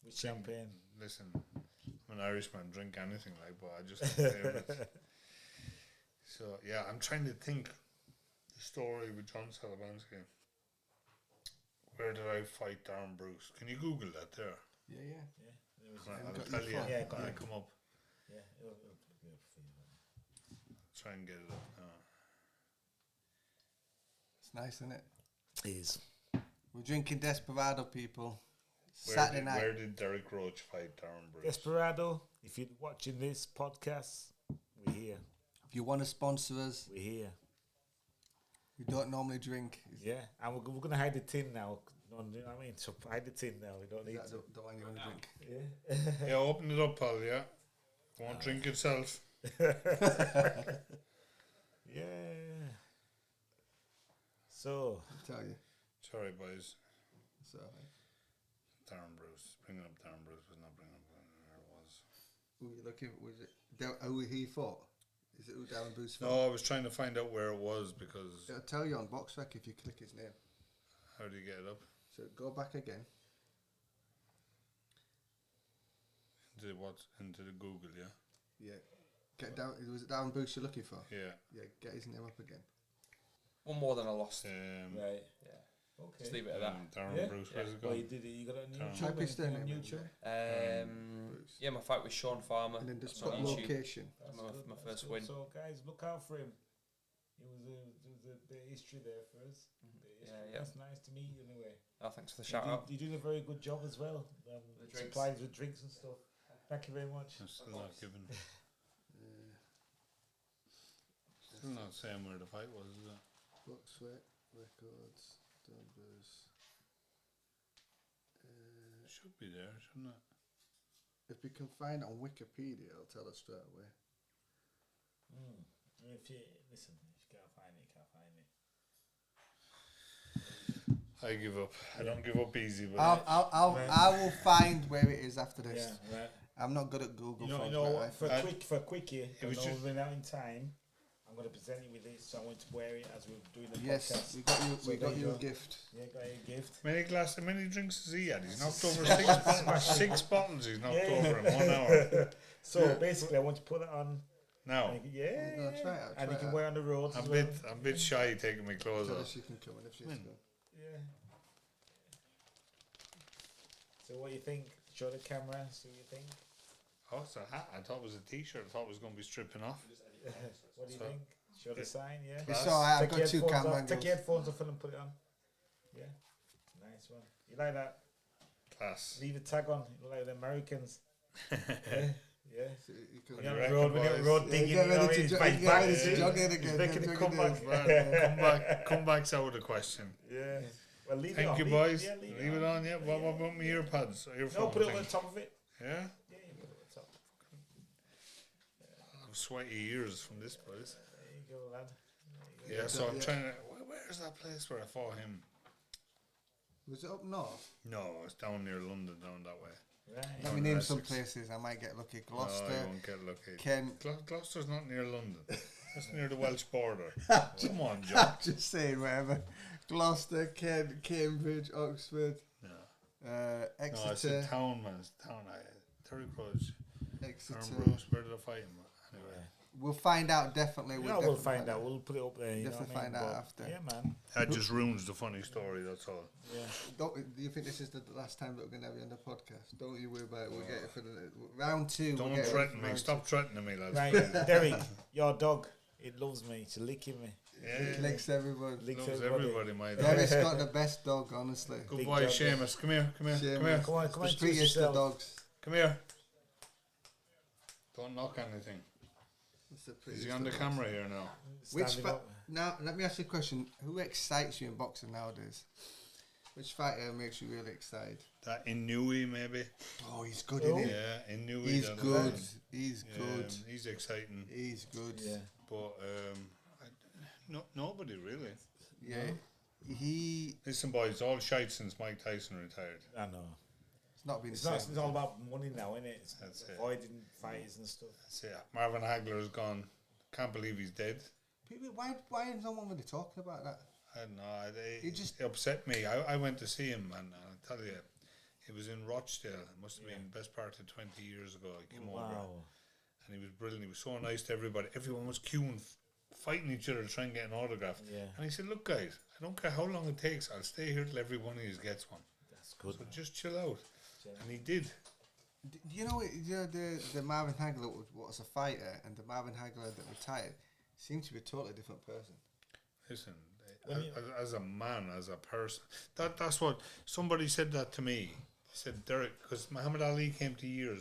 With champagne. Listen, I'm an Irishman. Drink anything but I just have favourites. So yeah, I'm trying to think. The story with John Celebanski. Where did I fight Darren Bruce? Can you Google that there? Yeah. I'll tell you. Yeah, I come up. Yeah, Try and get it up now. It's nice, isn't it? It is. We're drinking Desperado, people. Saturday night. Where did Derek Roach fight Darren Bruce? Desperado, if you're watching this podcast, we're here. If you want to sponsor us, we're here. We don't normally drink. Yeah, and we're going to hide the tin now. You know what I mean? So hide the tin now. We don't need to. The one you want to drink. Yeah. Yeah, open it up, pal, yeah. Go on, drink yourself. Yeah. So. I'll tell you. Sorry, boys. Sorry. Darren Bruce. Bringing up Darren Bruce was not bringing up where it was. Who you looking? Was it who he fought? Is it who Darren Bruce fought? No, I was trying to find out where it was because... It'll tell you on BoxRec if you click his name. How do you get it up? So go back again. Into the Google, yeah? Yeah. Get down. Was it Darren Bruce you're looking for? Yeah. Yeah, get his name up again. One more than I lost. Right. Yeah. Okay. Just leave it at that. Darren Bruce, where's it Well, gone? you did it. You got it on YouTube. Type his name on in YouTube. Yeah, my fight with Sean Farmer. And then just That's put on YouTube. location. My first win. So, guys, look out for him. It was a bit of history there for us. Yeah. That's nice to meet you anyway. Oh, thanks for the shout out. You're doing a very good job as well. Supplies with drinks and stuff. Thank you very much. I'm still not given. Still not saying where the fight was, is it? BoxRec records. Darren Bruce. It should be there, shouldn't it? If we can find it on Wikipedia, it'll tell us straight away. If you listen, if you can't find it, you can't find it. I give up. I don't give up easy, but I will find where it is after this. Yeah, right. I'm not good at Google. You know what? For a quickie, it was just running out in time. I'm going to present you with this, so I want to wear it as we're doing the podcast. Yes, we got you a gift. Yeah, got you a gift. Many drinks has he had? He's knocked over six bottles. He's knocked over in 1 hour. So basically, I want to put it on. Now, Try it out, and you can wear on the road. I'm a bit shy taking my clothes off. She can come in if she's good. Yeah. So what do you think? Show the camera. See what you think. Oh, it's a hat. I thought it was a t-shirt. I thought it was going to be stripping off. What do you think? Show the sign, yeah. So I've got 2 camera angles. Take your headphones off and put it on. Yeah. Nice one. You like that? Class. Leave the tag on. You like the Americans. Yeah. So you can You're on the road, when you're road digging, get ready to jog in again. Making a comeback. Comeback's out of the question. Yeah. Well, leave it Thank on. you, boys. Leave it on. Yeah. What about my earpads? No, put it on the top of it. Yeah? Yeah, you put it on the top. I'm sweaty ears from this place. There you go, lad. Yeah, so I'm trying to... Where's that place where I fought him? Was it up north? No, it's down near London, down that way. Right. Let me name some places. I might get lucky. Gloucester. No, you won't get lucky. Kent. Gloucester's not near London. That's near the Welsh border. Come on, John. Just saying, whatever. Gloucester, Kent, Cambridge, Oxford. No. Exeter. No, it's a town, man. It's a town. Terry Cross. Exeter. Where did I fight him? Anyway. We'll find out definitely. We'll find out. We'll put it up there. Definitely find out after. Yeah, man. That just ruins the funny story, that's all. Yeah. Do you think this is the last time that we're going to have you on the podcast? Don't you worry about it. We'll get it for the round 2. Don't threaten me. Stop threatening me, lads. Right, Derek, your dog, it loves me. It's licking me. Yeah. It licks everyone. Loves everybody, my dog. Derek's got the best dog, honestly. Good boy, Seamus. Come here. Seamus. Come on, Just prettiest the dogs. Come here. Don't knock anything. Is he on the dogs. camera here now? Now, let me ask you a question. Who excites you in boxing nowadays? Which fighter makes you really excited? That Inui, maybe. Oh, he's good, isn't he? Yeah, Inui. He's good. He's good. He's exciting. He's good. Yeah. But nobody really. Yeah. Listen, boys, all shite since Mike Tyson retired. I know. It's not been. It's all about money now, isn't it? It's avoiding fights and stuff. That's it. Marvin Hagler's gone. Can't believe he's dead. People, why is no one really talking about that? I don't know. It upset me. I went to see him, and I'll tell you, it was in Rochdale. It must have been the best part of 20 years ago. I came over, and he was brilliant. He was so nice to everybody. Everyone was queuing, fighting each other to try and get an autograph. Yeah. And he said, "Look, guys, I don't care how long it takes. I'll stay here till every one of you gets one. That's good. So just chill out." And he did. Do you know the Marvin Hagler was a fighter, and the Marvin Hagler that retired seemed to be a totally different person. Listen, as a man, as a person, that's what somebody said that to me. He said, Derek, because Muhammad Ali came to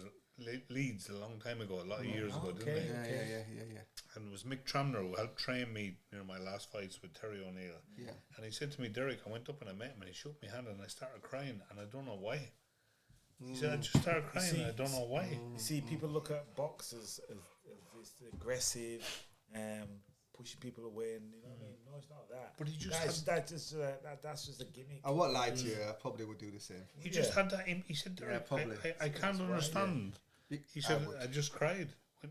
Leeds a long time ago, a lot of years ago, didn't he? Yeah. And it was Mick Tramner who helped train me near my last fights with Terry O'Neill. Yeah. And he said to me, Derek, I went up and I met him and he shook my hand and I started crying and I don't know why. He said, I just started crying and I don't know why. You see, people look at boxers as this aggressive, pushing people away, and you know what I mean. No, it's not that. But he just that's just a gimmick. I won't lie to you. I probably would do the same. He just had that. He said, Derek, I can't understand. Yeah. He said, I just cried.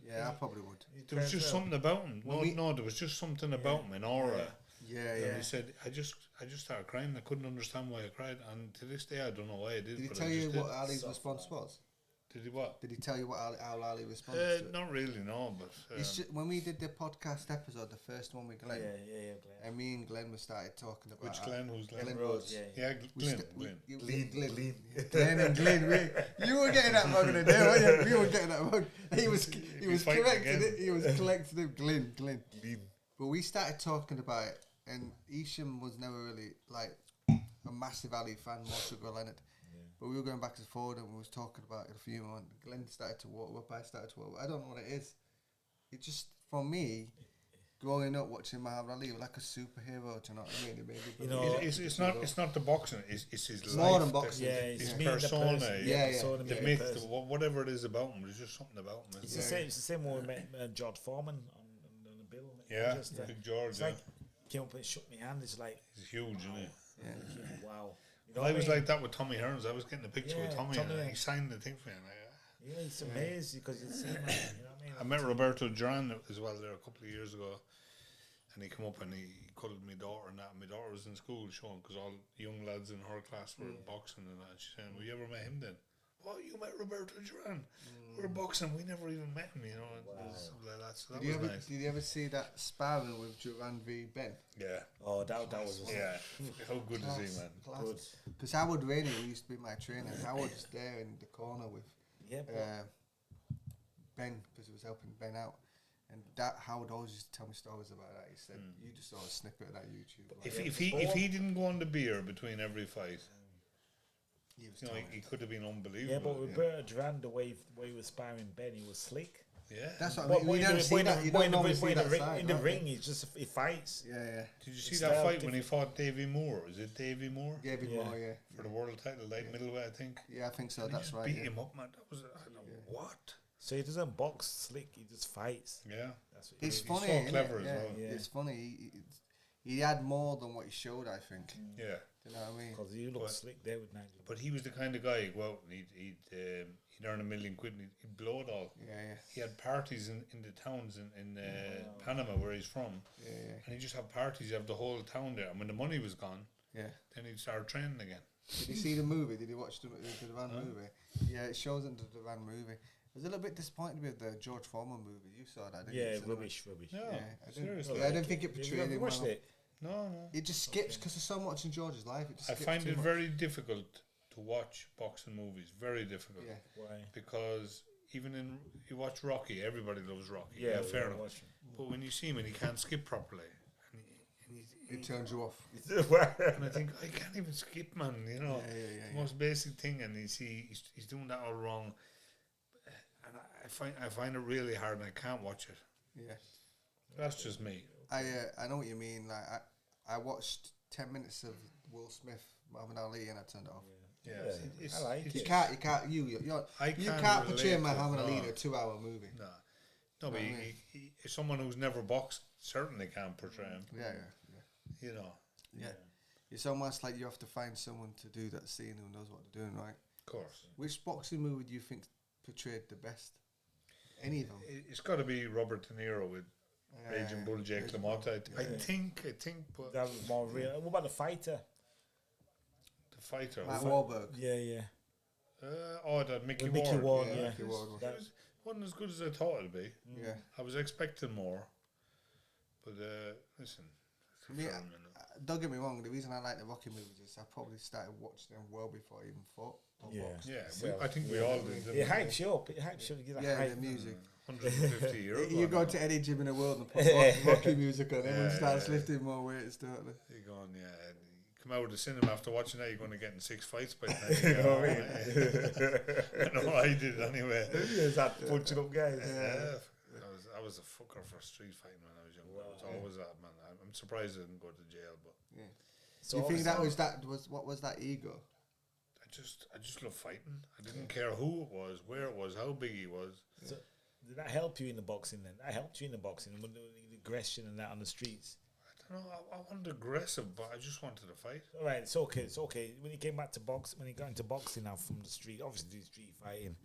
Yeah, I probably would. There was just something about him. No, there was just something about him, an aura. Yeah. And he said, I just started crying. I couldn't understand why I cried, and to this day, I don't know why I did. Did he tell you what Ali's response was? Did he what? Did he tell you what how Ali responded to it? Not really, no. But it's just, when we did the podcast episode, the first one with Glenn, Glenn. and me and Glenn started talking about which Glenn? Who's Glenn? Glenn Rhodes. Yeah, Glenn. Glenn and Glenn. You were getting that mug in the day, weren't you? You were getting that mug. He was correcting it. He was collecting it. Glenn. But we started talking about it, and Isham was never really like a massive Ali fan, more Sugar Leonard. But we were going back and forward and we was talking about it a few months. Glenn started to walk up, I started to walk up. I don't know what it is. It just, for me, growing up watching Muhammad Ali, like a superhero, do you know what I mean? It's not the boxing, it's his life. More than boxing. His persona. The myth, whatever it is about him, there's just something about him. It's the same when we met George Foreman on the bill. Yeah, Big George. It's like, came up and shook my hand. It's like, he's huge, isn't he? Wow. I was like that with Tommy Hearns. I was getting a picture with Tommy, and he signed the thing for me. Yeah, it's amazing because you see, you know what I mean? I met Roberto Duran as well there a couple of years ago, and he come up and he cuddled my daughter and that. And my daughter was in school showing because all young lads in her class were boxing and that. And she said, "Well, you ever met him then?" "Well, you met Roberto Duran. We're boxing. We never even met him, you know." And something like that. So that was nice. Did you ever see that sparring with Duran v Ben? Yeah. Oh, that was How good is he, man? good. Because Howard Rainey, who used to be my trainer, Howard's there in the corner with Ben, because he was helping Ben out. And that Howard always used to tell me stories about that. He said, "You just saw a snippet of that YouTube." If he didn't go on the beer between every fight, he could have been unbelievable. Yeah, but Roberto Duran, the way he was sparring Ben, he was slick. Yeah, that's what I mean. You don't see that. You don't normally see that side. In the ring, he fights. Yeah. Did you see that fight when he fought Davey Moore? Is it Davey Moore? Davey Moore, yeah. For the world title, light middleweight, I think. Yeah, I think so. And That's right. Beat him up, man. That was what? So he doesn't box slick. He just fights. Yeah, it's he's funny. so clever as well. Yeah. It's funny. He had more than what he showed, I think. Yeah. Do you know what I mean? Because he looked slick there with Nigel. But he was the kind of guy who'd go out and he'd earn $1 million and he'd blow it all. Yeah. He had parties in the towns in Panama where he's from. Yeah. And he'd just have parties, you have the whole town there. And when the money was gone, then he'd start training again. Did you see the movie? Did you watch the Duran movie? Yeah, it shows in the Duran movie. I was a little bit disappointed with the George Foreman movie. You saw that, didn't you? Yeah, rubbish. No, Seriously. I didn't think it portrayed him watched well. it? No. It just skips because there's so much in George's life. It just I skips find too it much. very difficult to watch boxing movies. Very difficult. Yeah. Why? Because even you watch Rocky, everybody loves Rocky. Yeah, fair enough. But when you see him and he can't skip properly, It turns you off. and I think I can't even skip, man. You know, the most basic thing, and he's doing that all wrong. And I find it really hard, and I can't watch it. Yeah, that's just me. I know what you mean. Like I watched 10 minutes of Will Smith, Muhammad Ali, and I turned it off. Yeah. I like it. You can't portray Muhammad Ali in a 2-hour movie. No, but someone who's never boxed certainly can't portray him. Yeah. You know. Yeah. It's almost like you have to find someone to do that scene who knows what they're doing, right? Of course. Which boxing movie do you think portrayed the best? Any of them? It's got to be Robert De Niro with Raging Bull Jake LaMotta. I think, but that was more real. What about The Fighter? The Fighter. Matt Wahlberg. Yeah. That Mickey Ward. Yeah. Mickey Ward. It wasn't as good as I thought it'd be. Yeah. I was expecting more. But listen. Don't get me wrong, the reason I like the Rocky movies is I probably started watching them well before I even fought. I think we all did. It hypes you up. The music. 150 euros. You go to any gym in the world and put Rocky music on, everyone starts lifting more weights, don't they? You're going, you come out of the cinema after watching that, you're going to get in 6 fights by the time you get home. I know I did anyway. Is that punching up guys? I was a fucker for street fighting when I was young. I was always that, man. I'm surprised I didn't go to jail, but So you think what was that ego? I just love fighting. I didn't care who it was, where it was, how big he was. So did that help you in the boxing then? That helped you in the boxing and the aggression and that on the streets? I don't know. I wasn't aggressive, but I just wanted to fight. All right, it's okay. When you came back to when you got into boxing now from the street, obviously street fighting,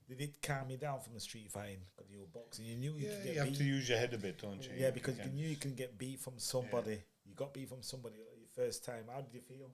did it calm you down from the street fighting because you were boxing? You knew you could get beat. You have to use your head a bit, don't you? Yeah, because you knew you can get beat from somebody. Yeah. You got beat from somebody your first time. How did you feel?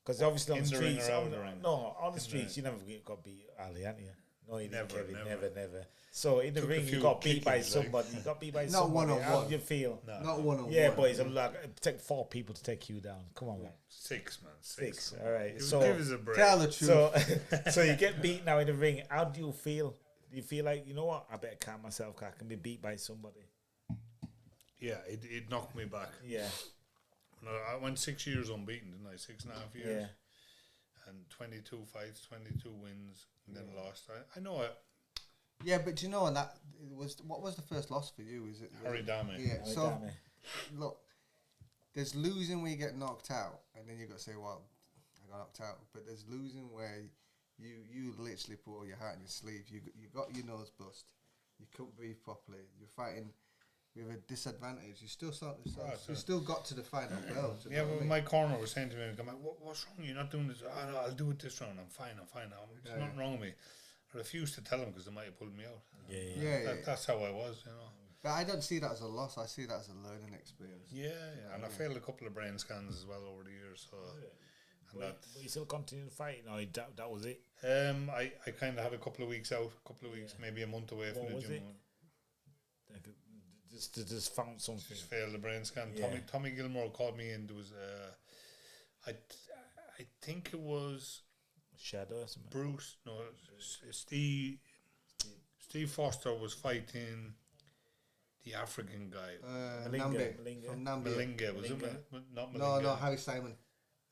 Because obviously on the streets, on the streets, you never got beat, Ali, haven't you? No, you didn't, Kevin. Never. So in the ring, you got beat by somebody. You got beat by somebody. Not one-on-one. How did you feel? No. Not one-on-one. Yeah, but it's a lot. It take 4 people to take you down. Come on, man. 6, man. 6. All right. So give us a break. Tell the truth. So you get beat now in the ring. How do you feel? Do you feel like, you know what? I better calm myself because I can be beat by somebody. Yeah, it knocked me back. Yeah. I went 6 years unbeaten, didn't I? 6.5 years. Yeah. And 22 fights, 22 wins, and then lost. I know it. Yeah, but you know, and that what was the first loss for you? Is it Harry Dame? Yeah. So look, there's losing where you get knocked out, and then you got to say, "Well, I got knocked out." But there's losing where you literally put all your heart in your sleeve. You got your nose bust. You couldn't breathe properly. You're fighting with a disadvantage, you still you still got to the final bell. Yeah, but my corner was saying to me, "What's wrong? You're not doing this." Oh, no, I'll do it this round. I'm fine. There's nothing wrong with me. I refused to tell him because they might have pulled me out. That's how I was, you know. But I don't see that as a loss. I see that as a learning experience. Yeah. And I failed a couple of brain scans as well over the years. So, but you still continued fighting? No, that was it. I kind of had a couple of weeks out, maybe a month away from the gym. Just found something. Just failed the brain scan. Tommy Gilmore called me in. There was I think it was Shadow or something. Bruce. No, Steve Foster was fighting the African guy. Malinga. From Namibia. Malinga, was it? Not No, Malinga. Harry Simon.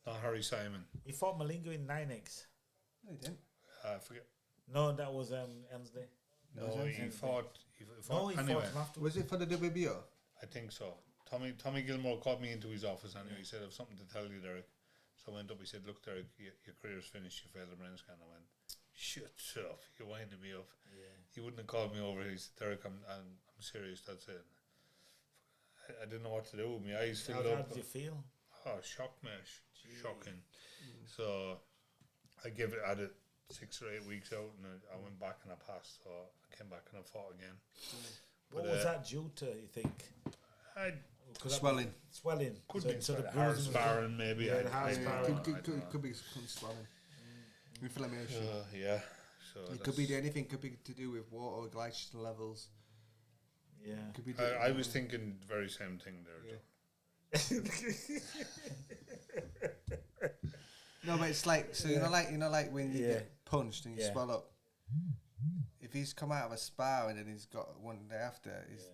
Not Harry Simon. He fought Malinga in 9X. No, he didn't. I forget. No, that was Elmsday. No, he fought. No, he anyway. fought him after. Was it for the WBO? I think so. Tommy Gilmore called me into his office anyway. He said, "I've something to tell you, Derek." So I went up. He said, "Look, Derek, your career's finished. You failed the brain scan." I went, "Shut up! You're winding me up." Yeah. He wouldn't have called me over. He said, "Derek, I'm serious. That's it." I didn't know what to do. My eyes filled up. How did you feel? Oh, shock, mesh, shocking. So I had it 6 or 8 weeks out, and I went back and I passed. So I came back and I fought again. What was that due to, you think? Swelling. Could so, be so the hard bruising sparring, maybe. Yeah, the hard sparring. Could be swelling. Inflammation. Yeah. So It could be anything. Could be to do with water or glycogen levels. Yeah. Could be. I was thinking the very same thing there. No, but it's like you know, like when you get punched and you swell up. If he's come out of a spar and then he's got one day after, his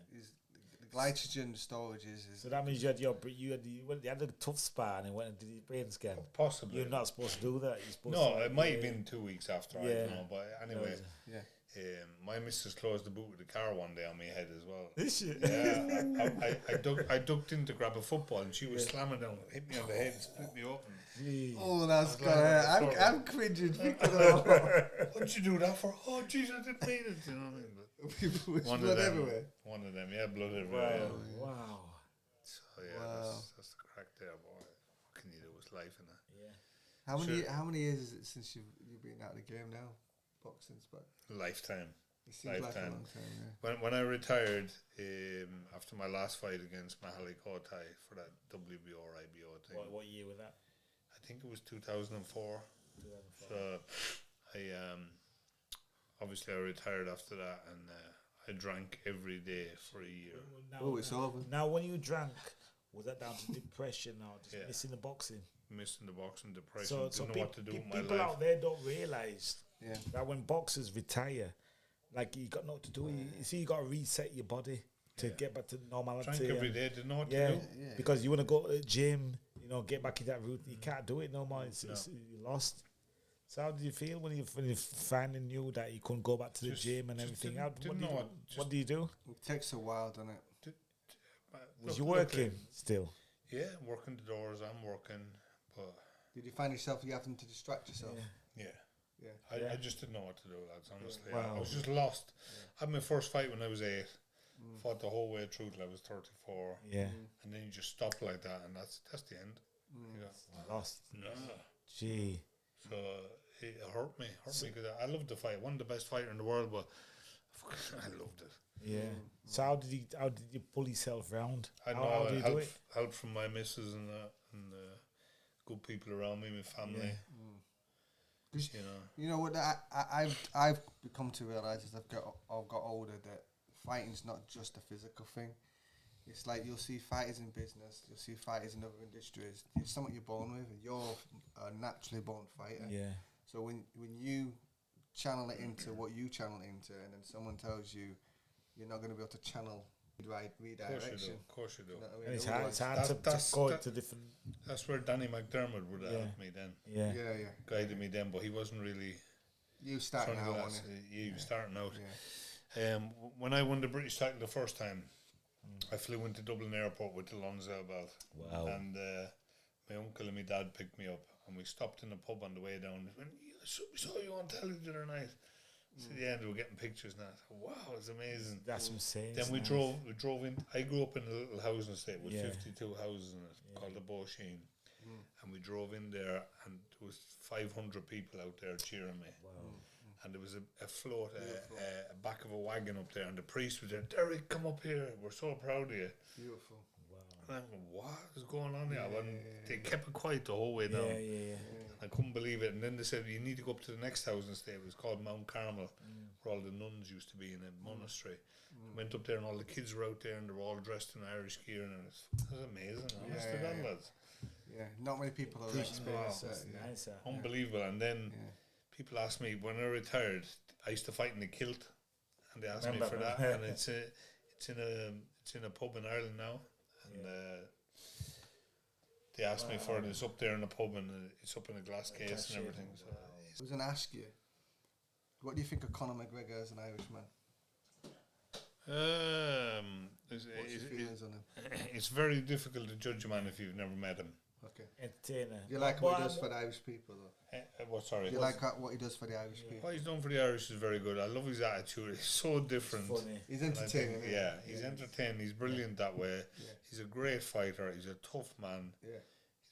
the glycogen storage is. So that means you had a tough spar and went and did your brain scan. Possibly. You're not supposed to do that. You're supposed No, it might have been 2 weeks after. I don't know, but anyway. Yeah. My missus closed the boot of the car one day on my head as well. This shit. Yeah, I ducked in to grab a football and she was slamming down, hit me on the head, and split me open. Oh, that's good. I'm cringing thinking about that. What'd you do that for? Oh, jeez, I didn't mean it. You know what I mean? But Blood everywhere. One of them, blood everywhere. Wow. So that's the crack there, boy. What can you do? It's life, innit? Yeah. How many years is it since you've been out of the game now? Boxing, but Lifetime. it seems like a long time. When I retired after my last fight against Mahali Kotai for that WBO or IBO thing. What year was that? I think it was 2004. So I obviously I retired after that, and I drank every day for a year. It's over. Now, when you drank, was that down to depression or just missing the boxing? Missing the boxing, depression. So didn't know what to do with my life. People out there don't realise that when boxers retire, like you got nothing to do. You see, you got to reset your body to get back to normality. Drank every day, didn't know what to do. Because you want to go to the gym, get back in that routine. You can't do it no more. It's you're lost. So how did you feel when you finding new that you couldn't go back to the gym and everything? What do you do? It takes a while, doesn't it? Was you working still? Yeah, working the doors. I'm working, but did you find yourself having to distract yourself? Yeah. I just didn't know what to do, lads. Honestly, Wow. I was just lost. I had my first fight when I was 8. Fought the whole way through till I was 34. Yeah. And then you just stop like that, and that's the end. Lost. No. Gee. So it hurt me because I loved the fight. One of the best fighter in the world, but I loved it. Yeah. So how did you pull yourself round? I know help from my missus and good people around me, my family. You know what I've come to realise as I've got older that fighting's not just a physical thing. It's like you'll see fighters in business, you'll see fighters in other industries. It's something you're born with. You're a naturally born fighter. Yeah. So when you channel it into what you channel into, and then someone tells you you're not going to be able to channel redirection. Of course you do. You know what I And mean? it's hard to go into different. That's where Danny McDermott would have helped me then. Yeah. Guided me then, but he wasn't really. You starting out on it. You starting out. Yeah. When I won the British title the first time, I flew into Dublin Airport with the Lonsdale belt. Wow. And my uncle and my dad picked me up, and we stopped in a pub on the way down. We went, we saw you on telly the other night. So yeah, they were getting pictures now. Wow, it's amazing. That's insane. Then we drove in. I grew up in a little housing estate with 52 houses in it called the Beauchene. And we drove in there, and there was 500 people out there cheering me. Wow. And there was a float, a back of a wagon up there, and the priest was there. Derek, come up here. We're so proud of you. Beautiful. Wow. And I'm going, what is going on here? They kept it quiet the whole way down. I couldn't believe it. And then they said, you need to go up to the next housing estate. It was called Mount Carmel, where all the nuns used to be in a monastery. Went up there, and all the kids were out there, and they were all dressed in Irish gear, and it was amazing. Honest to God, lads. Yeah, not many people have experienced that. Nice, unbelievable. And then people ask me, when I retired, I used to fight in the kilt, and they asked me for that. And it's in a pub in Ireland now, and they asked me for it. It's up there in a pub, and it's up in a glass case and everything. So I was going to ask you, what do you think of Conor McGregor as an Irishman? What's your feelings on him? It's very difficult to judge a man if you've never met him. Okay. Entertainer. Do you like what he does for the Irish people, though? What? Sorry. Do you like what he does for the Irish people? What he's done for the Irish is very good. I love his attitude. He's so different. It's funny. He's entertaining. He's entertaining. He's brilliant that way. Yeah. He's a great fighter. He's a tough man. Yeah.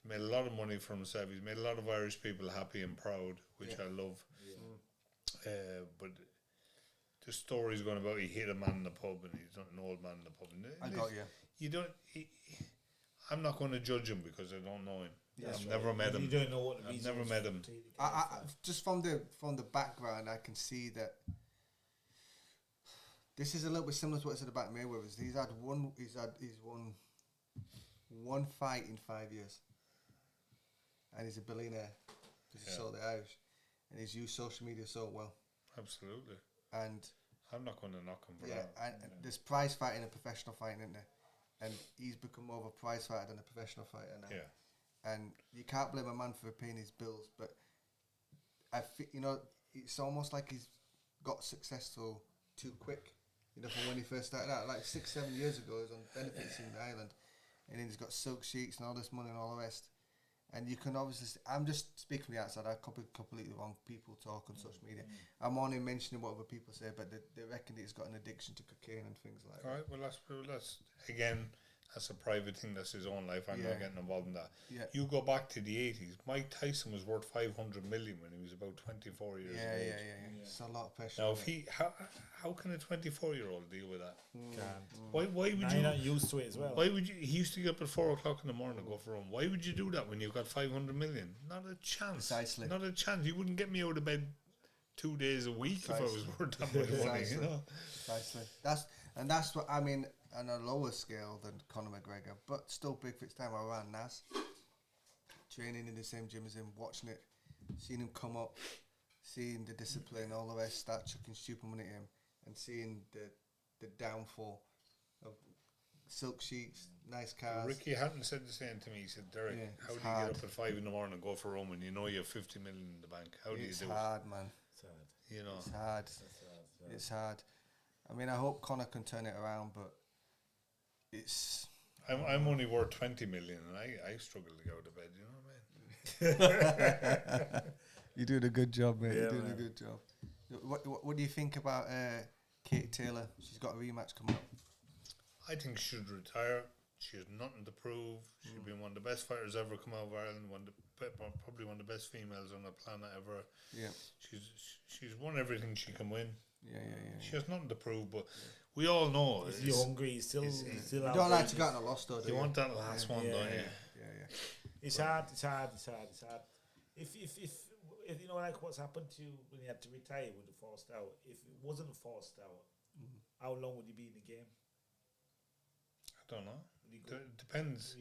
He's made a lot of money for himself. He's made a lot of Irish people happy and proud, which I love. Yeah. But the story's going about he hit a man in the pub, and he's not an old man in the pub. I got you. You don't. I'm not going to judge him because I don't know him. Yes, I've never met him. You don't know what the I've reason never met him. I just from the background, I can see that this is a little bit similar to what I said about Mayweather. He's won one fight in 5 years, and he's a billionaire because he sold the Irish, and he's used social media so well. Absolutely. And I'm not going to knock him for that. And there's prize fighting and professional fighting, isn't there? And he's become more of a prize fighter than a professional fighter now. Yeah. And you can't blame a man for paying his bills, but it's almost like he's got successful too quick. From when he first started out, like 6-7 years ago, he was on benefits in Ireland, and then he's got silk sheets and all this money and all the rest. And you can obviously, I'm just speaking from the outside, I could be completely wrong. People talk on social media. I'm only mentioning what other people say, but they reckon he's got an addiction to cocaine and things like that. All right, well, that's again, that's a private thing. That's his own life. I'm not getting involved in that. Yeah. You go back to the 80s. Mike Tyson was worth $500 million when he was about 24 years old. Yeah. It's a lot of pressure. Now, how can a 24-year-old deal with that? Why would you? You're not used to it as well. Why would you? He used to get up at 4 o'clock in the morning to go for a run. Why would you do that when you've got $500 million? Not a chance. Precisely. Not a chance. You wouldn't get me out of bed 2 days a week if I was worth that much money. Precisely. That's what I mean. On a lower scale than Conor McGregor, but still big for its time. I ran Nas, training in the same gym as him, watching it, seeing him come up, seeing the discipline, all the rest, start chucking stupid money at him, and seeing the downfall of silk sheets, nice cars. Ricky Hatton said the same to me. He said, Derek, how do you get up at 5 in the morning and go for a run when you know you have $50 million in the bank? How do you do it? It's hard, man. It's hard. It's hard. I mean, I hope Conor can turn it around, but I'm only worth 20 million, and I struggle to go to bed. You know what I mean? You're doing a good job, mate. You're doing a good job. What do you think about Katie Taylor? She's got a rematch coming up. I think she should retire. She has nothing to prove. She's been one of the best fighters ever come out of Ireland. Probably one of the best females on the planet ever. Yeah. She's won everything she can win. Yeah. She has nothing to prove, but we all know. If you're hungry, he's still you don't like to get in a loss, though, do you? You want that last one, don't you? Yeah. It's hard. If you know, like what's happened to you when you had to retire with the forced out, if it wasn't forced out, how long would you be in the game? I don't know. It depends.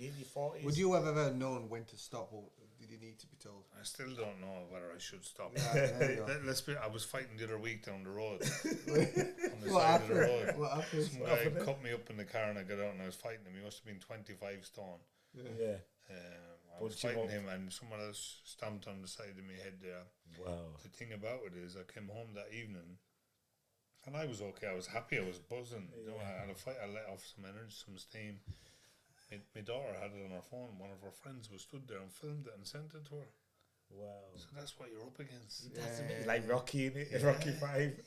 Would you have ever known when to stop, or did you need to be told? I still don't know whether I should stop. I was fighting the other week down the road. On the side of the road. What happened? Some guy cut me up in the car, and I got out and I was fighting him. He must have been 25 stone. Yeah. I was fighting him, and someone else stamped on the side of my head there. Wow. The thing about it is, I came home that evening, and I was okay. I was happy. I was buzzing. You know, I had a fight. I let off some energy, some steam. My daughter had it on her phone. One of her friends was stood there and filmed it and sent it to her. Wow. So that's what you're up against. That's amazing. Like Rocky in it, Rocky 5.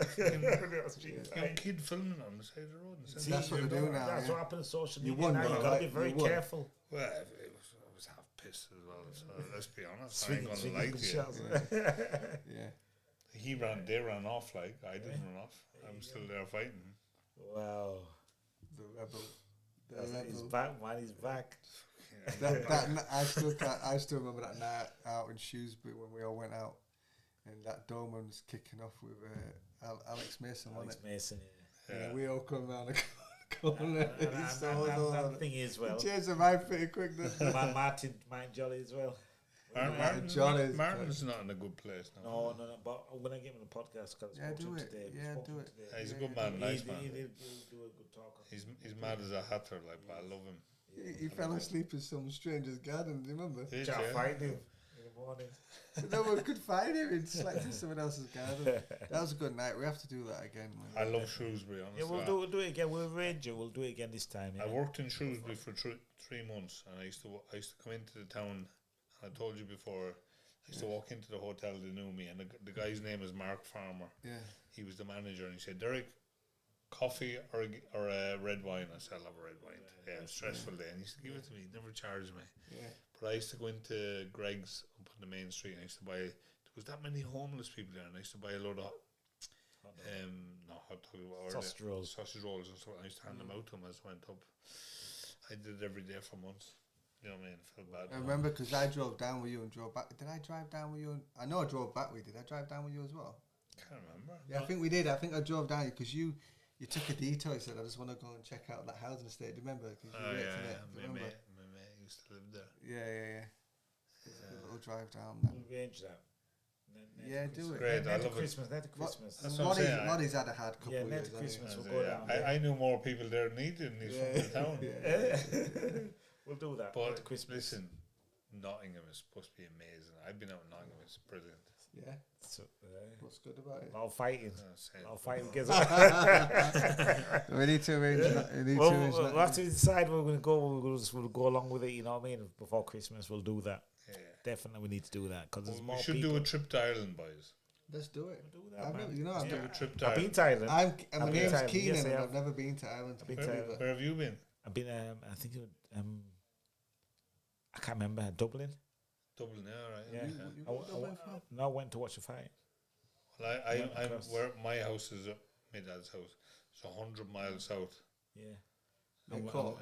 Young kid filming on the side of the road. See, That's what they do now. That's yeah. what happened to social You media. won, Now though, you gotta right? be very You won. careful. Well, I was half pissed as well. So let's be honest. I ain't gonna lie to you. shots. Yeah. They ran off like I didn't run off. I'm still there fighting. Wow. The rebel. He's back, man. He's back. I still remember that night out in Shrewsbury when we all went out, and that doorman was kicking off with Alex Mason. Alex Mason, yeah. We all come around the corner. That thing is well. He changed the mind pretty quick. Martin Jolly as well. Martin's not in a good place now. No. But I'm gonna get him on the podcast because do it. Do it. He's a good man, nice man. He'll do a good talker. He's mad as a hatter, like, but I love him. He fell asleep in some stranger's garden. Do you remember? Trying to find him in the morning. No one could find him. He slept in someone else's garden. That was a good night. We have to do that again, man. I love Shrewsbury, honestly. Yeah, we'll do it again. We'll arrange it. We'll do it again this time. Yeah. I worked in Shrewsbury for 3 months, and I used to come into the town. I told you before. I used to walk into the hotel. They knew me, and the guy's name is Mark Farmer. Yeah, he was the manager, and he said, "Derek, coffee or a red wine?" I said, "I love a red wine." Yeah, stressful day, and he used to give it to me. He never charged me. Yeah, but I used to go into Greg's up on the main street, and I used to buy. There was that many homeless people there, and I used to buy a load of hot dog, sausage rolls, and stuff. I used to hand them out to him as I went up. I did it every day for months. You know what I mean? I felt bad. I remember because I drove down with you and drove back. Did I drive down with you? I know I drove back with you. Did I drive down with you as well? Can't remember. Yeah, I think we did. I think I drove down because you took a detour. You said, I just want to go and check out that housing estate. Do you remember? My mate used to live there. Yeah. A little drive down. We'll arrange that. Do it. Great, I love Christmas. That's what I'm saying. What he's had a hard couple of years. Christmas, we'll go down. I knew more people there than he did, and he's from the town. We'll do that. But listen, Nottingham is supposed to be amazing. I've been out in Nottingham; it's brilliant. Yeah. So, what's good about it? All fighting. We need to arrange. We'll have to decide where we're going to go. We'll go along with it. You know what I mean? Before Christmas, we'll do that. Yeah. Definitely, we need to do that because there's more. We should people. do a trip to Ireland, boys. Let's do it. We'll do that, I've do a trip to Ireland. I've been to Ireland. My name's Keenan, and I've never been to Ireland. Where have you been? I've been. I think. I can't remember. Dublin. Dublin, yeah, right. Yeah. I went to watch a fight. Well, I'm where my house is. My dad's house. It's 100 miles south. Yeah. Cork.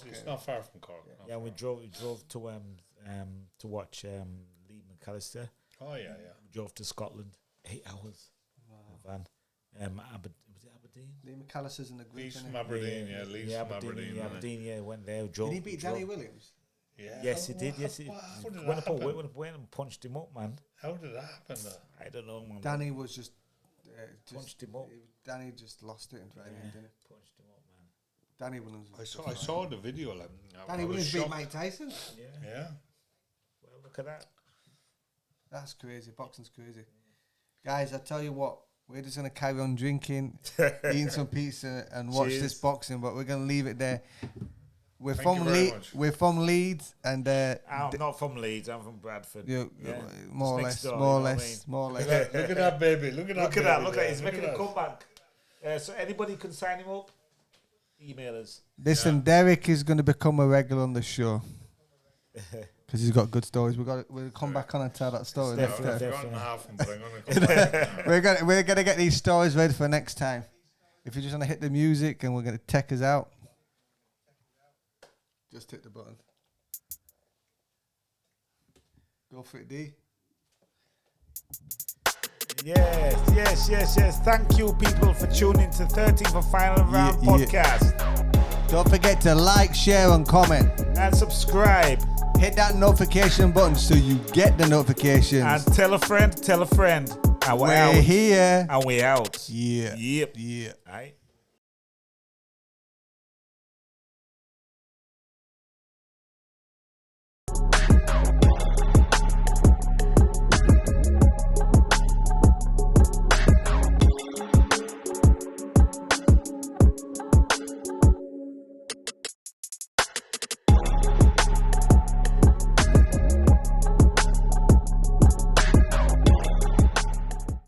It's not far from Cork. Yeah, we drove to watch Lee McAllister. Oh yeah. We drove to Scotland. 8 hours. Wow. Van. Was it Aberdeen? Lee McAllister's in the group. Leeds from Aberdeen, Leeds from Aberdeen. Aberdeen, went there. Drove, did he beat Danny Williams? Yeah. Yes, he did. Yes, he went and punched him up, man. How did that happen, though? I don't know, man. Danny was just punched him up. Danny just lost it and didn't he? Punched him up, man. Danny Williams. I saw the video. Danny Williams beat Mike Tyson. Yeah. Well, look at that. That's crazy. Boxing's crazy. Guys, I tell you what, we're just going to carry on drinking, eating some pizza and watch this boxing, but we're going to leave it there. We're from Leeds, and I'm not from Leeds. I'm from Bradford. More or less. Look at that baby. Look at that. He's making a comeback. So anybody can sign him up. Email us. Listen, Derek is going to become a regular on the show because he's got good stories. We'll come back on and tell that story. Definitely. We're gonna get these stories ready for next time. If you just want to hit the music and we're gonna take us out. Just hit the button. Go for it, D. Yes. Thank you, people, for tuning to 13th and Final Round podcast. Don't forget to like, share, and comment. And subscribe. Hit that notification button so you get the notifications. And tell a friend. And we're here. And we're out. Yeah. Yep. Yeah. All right.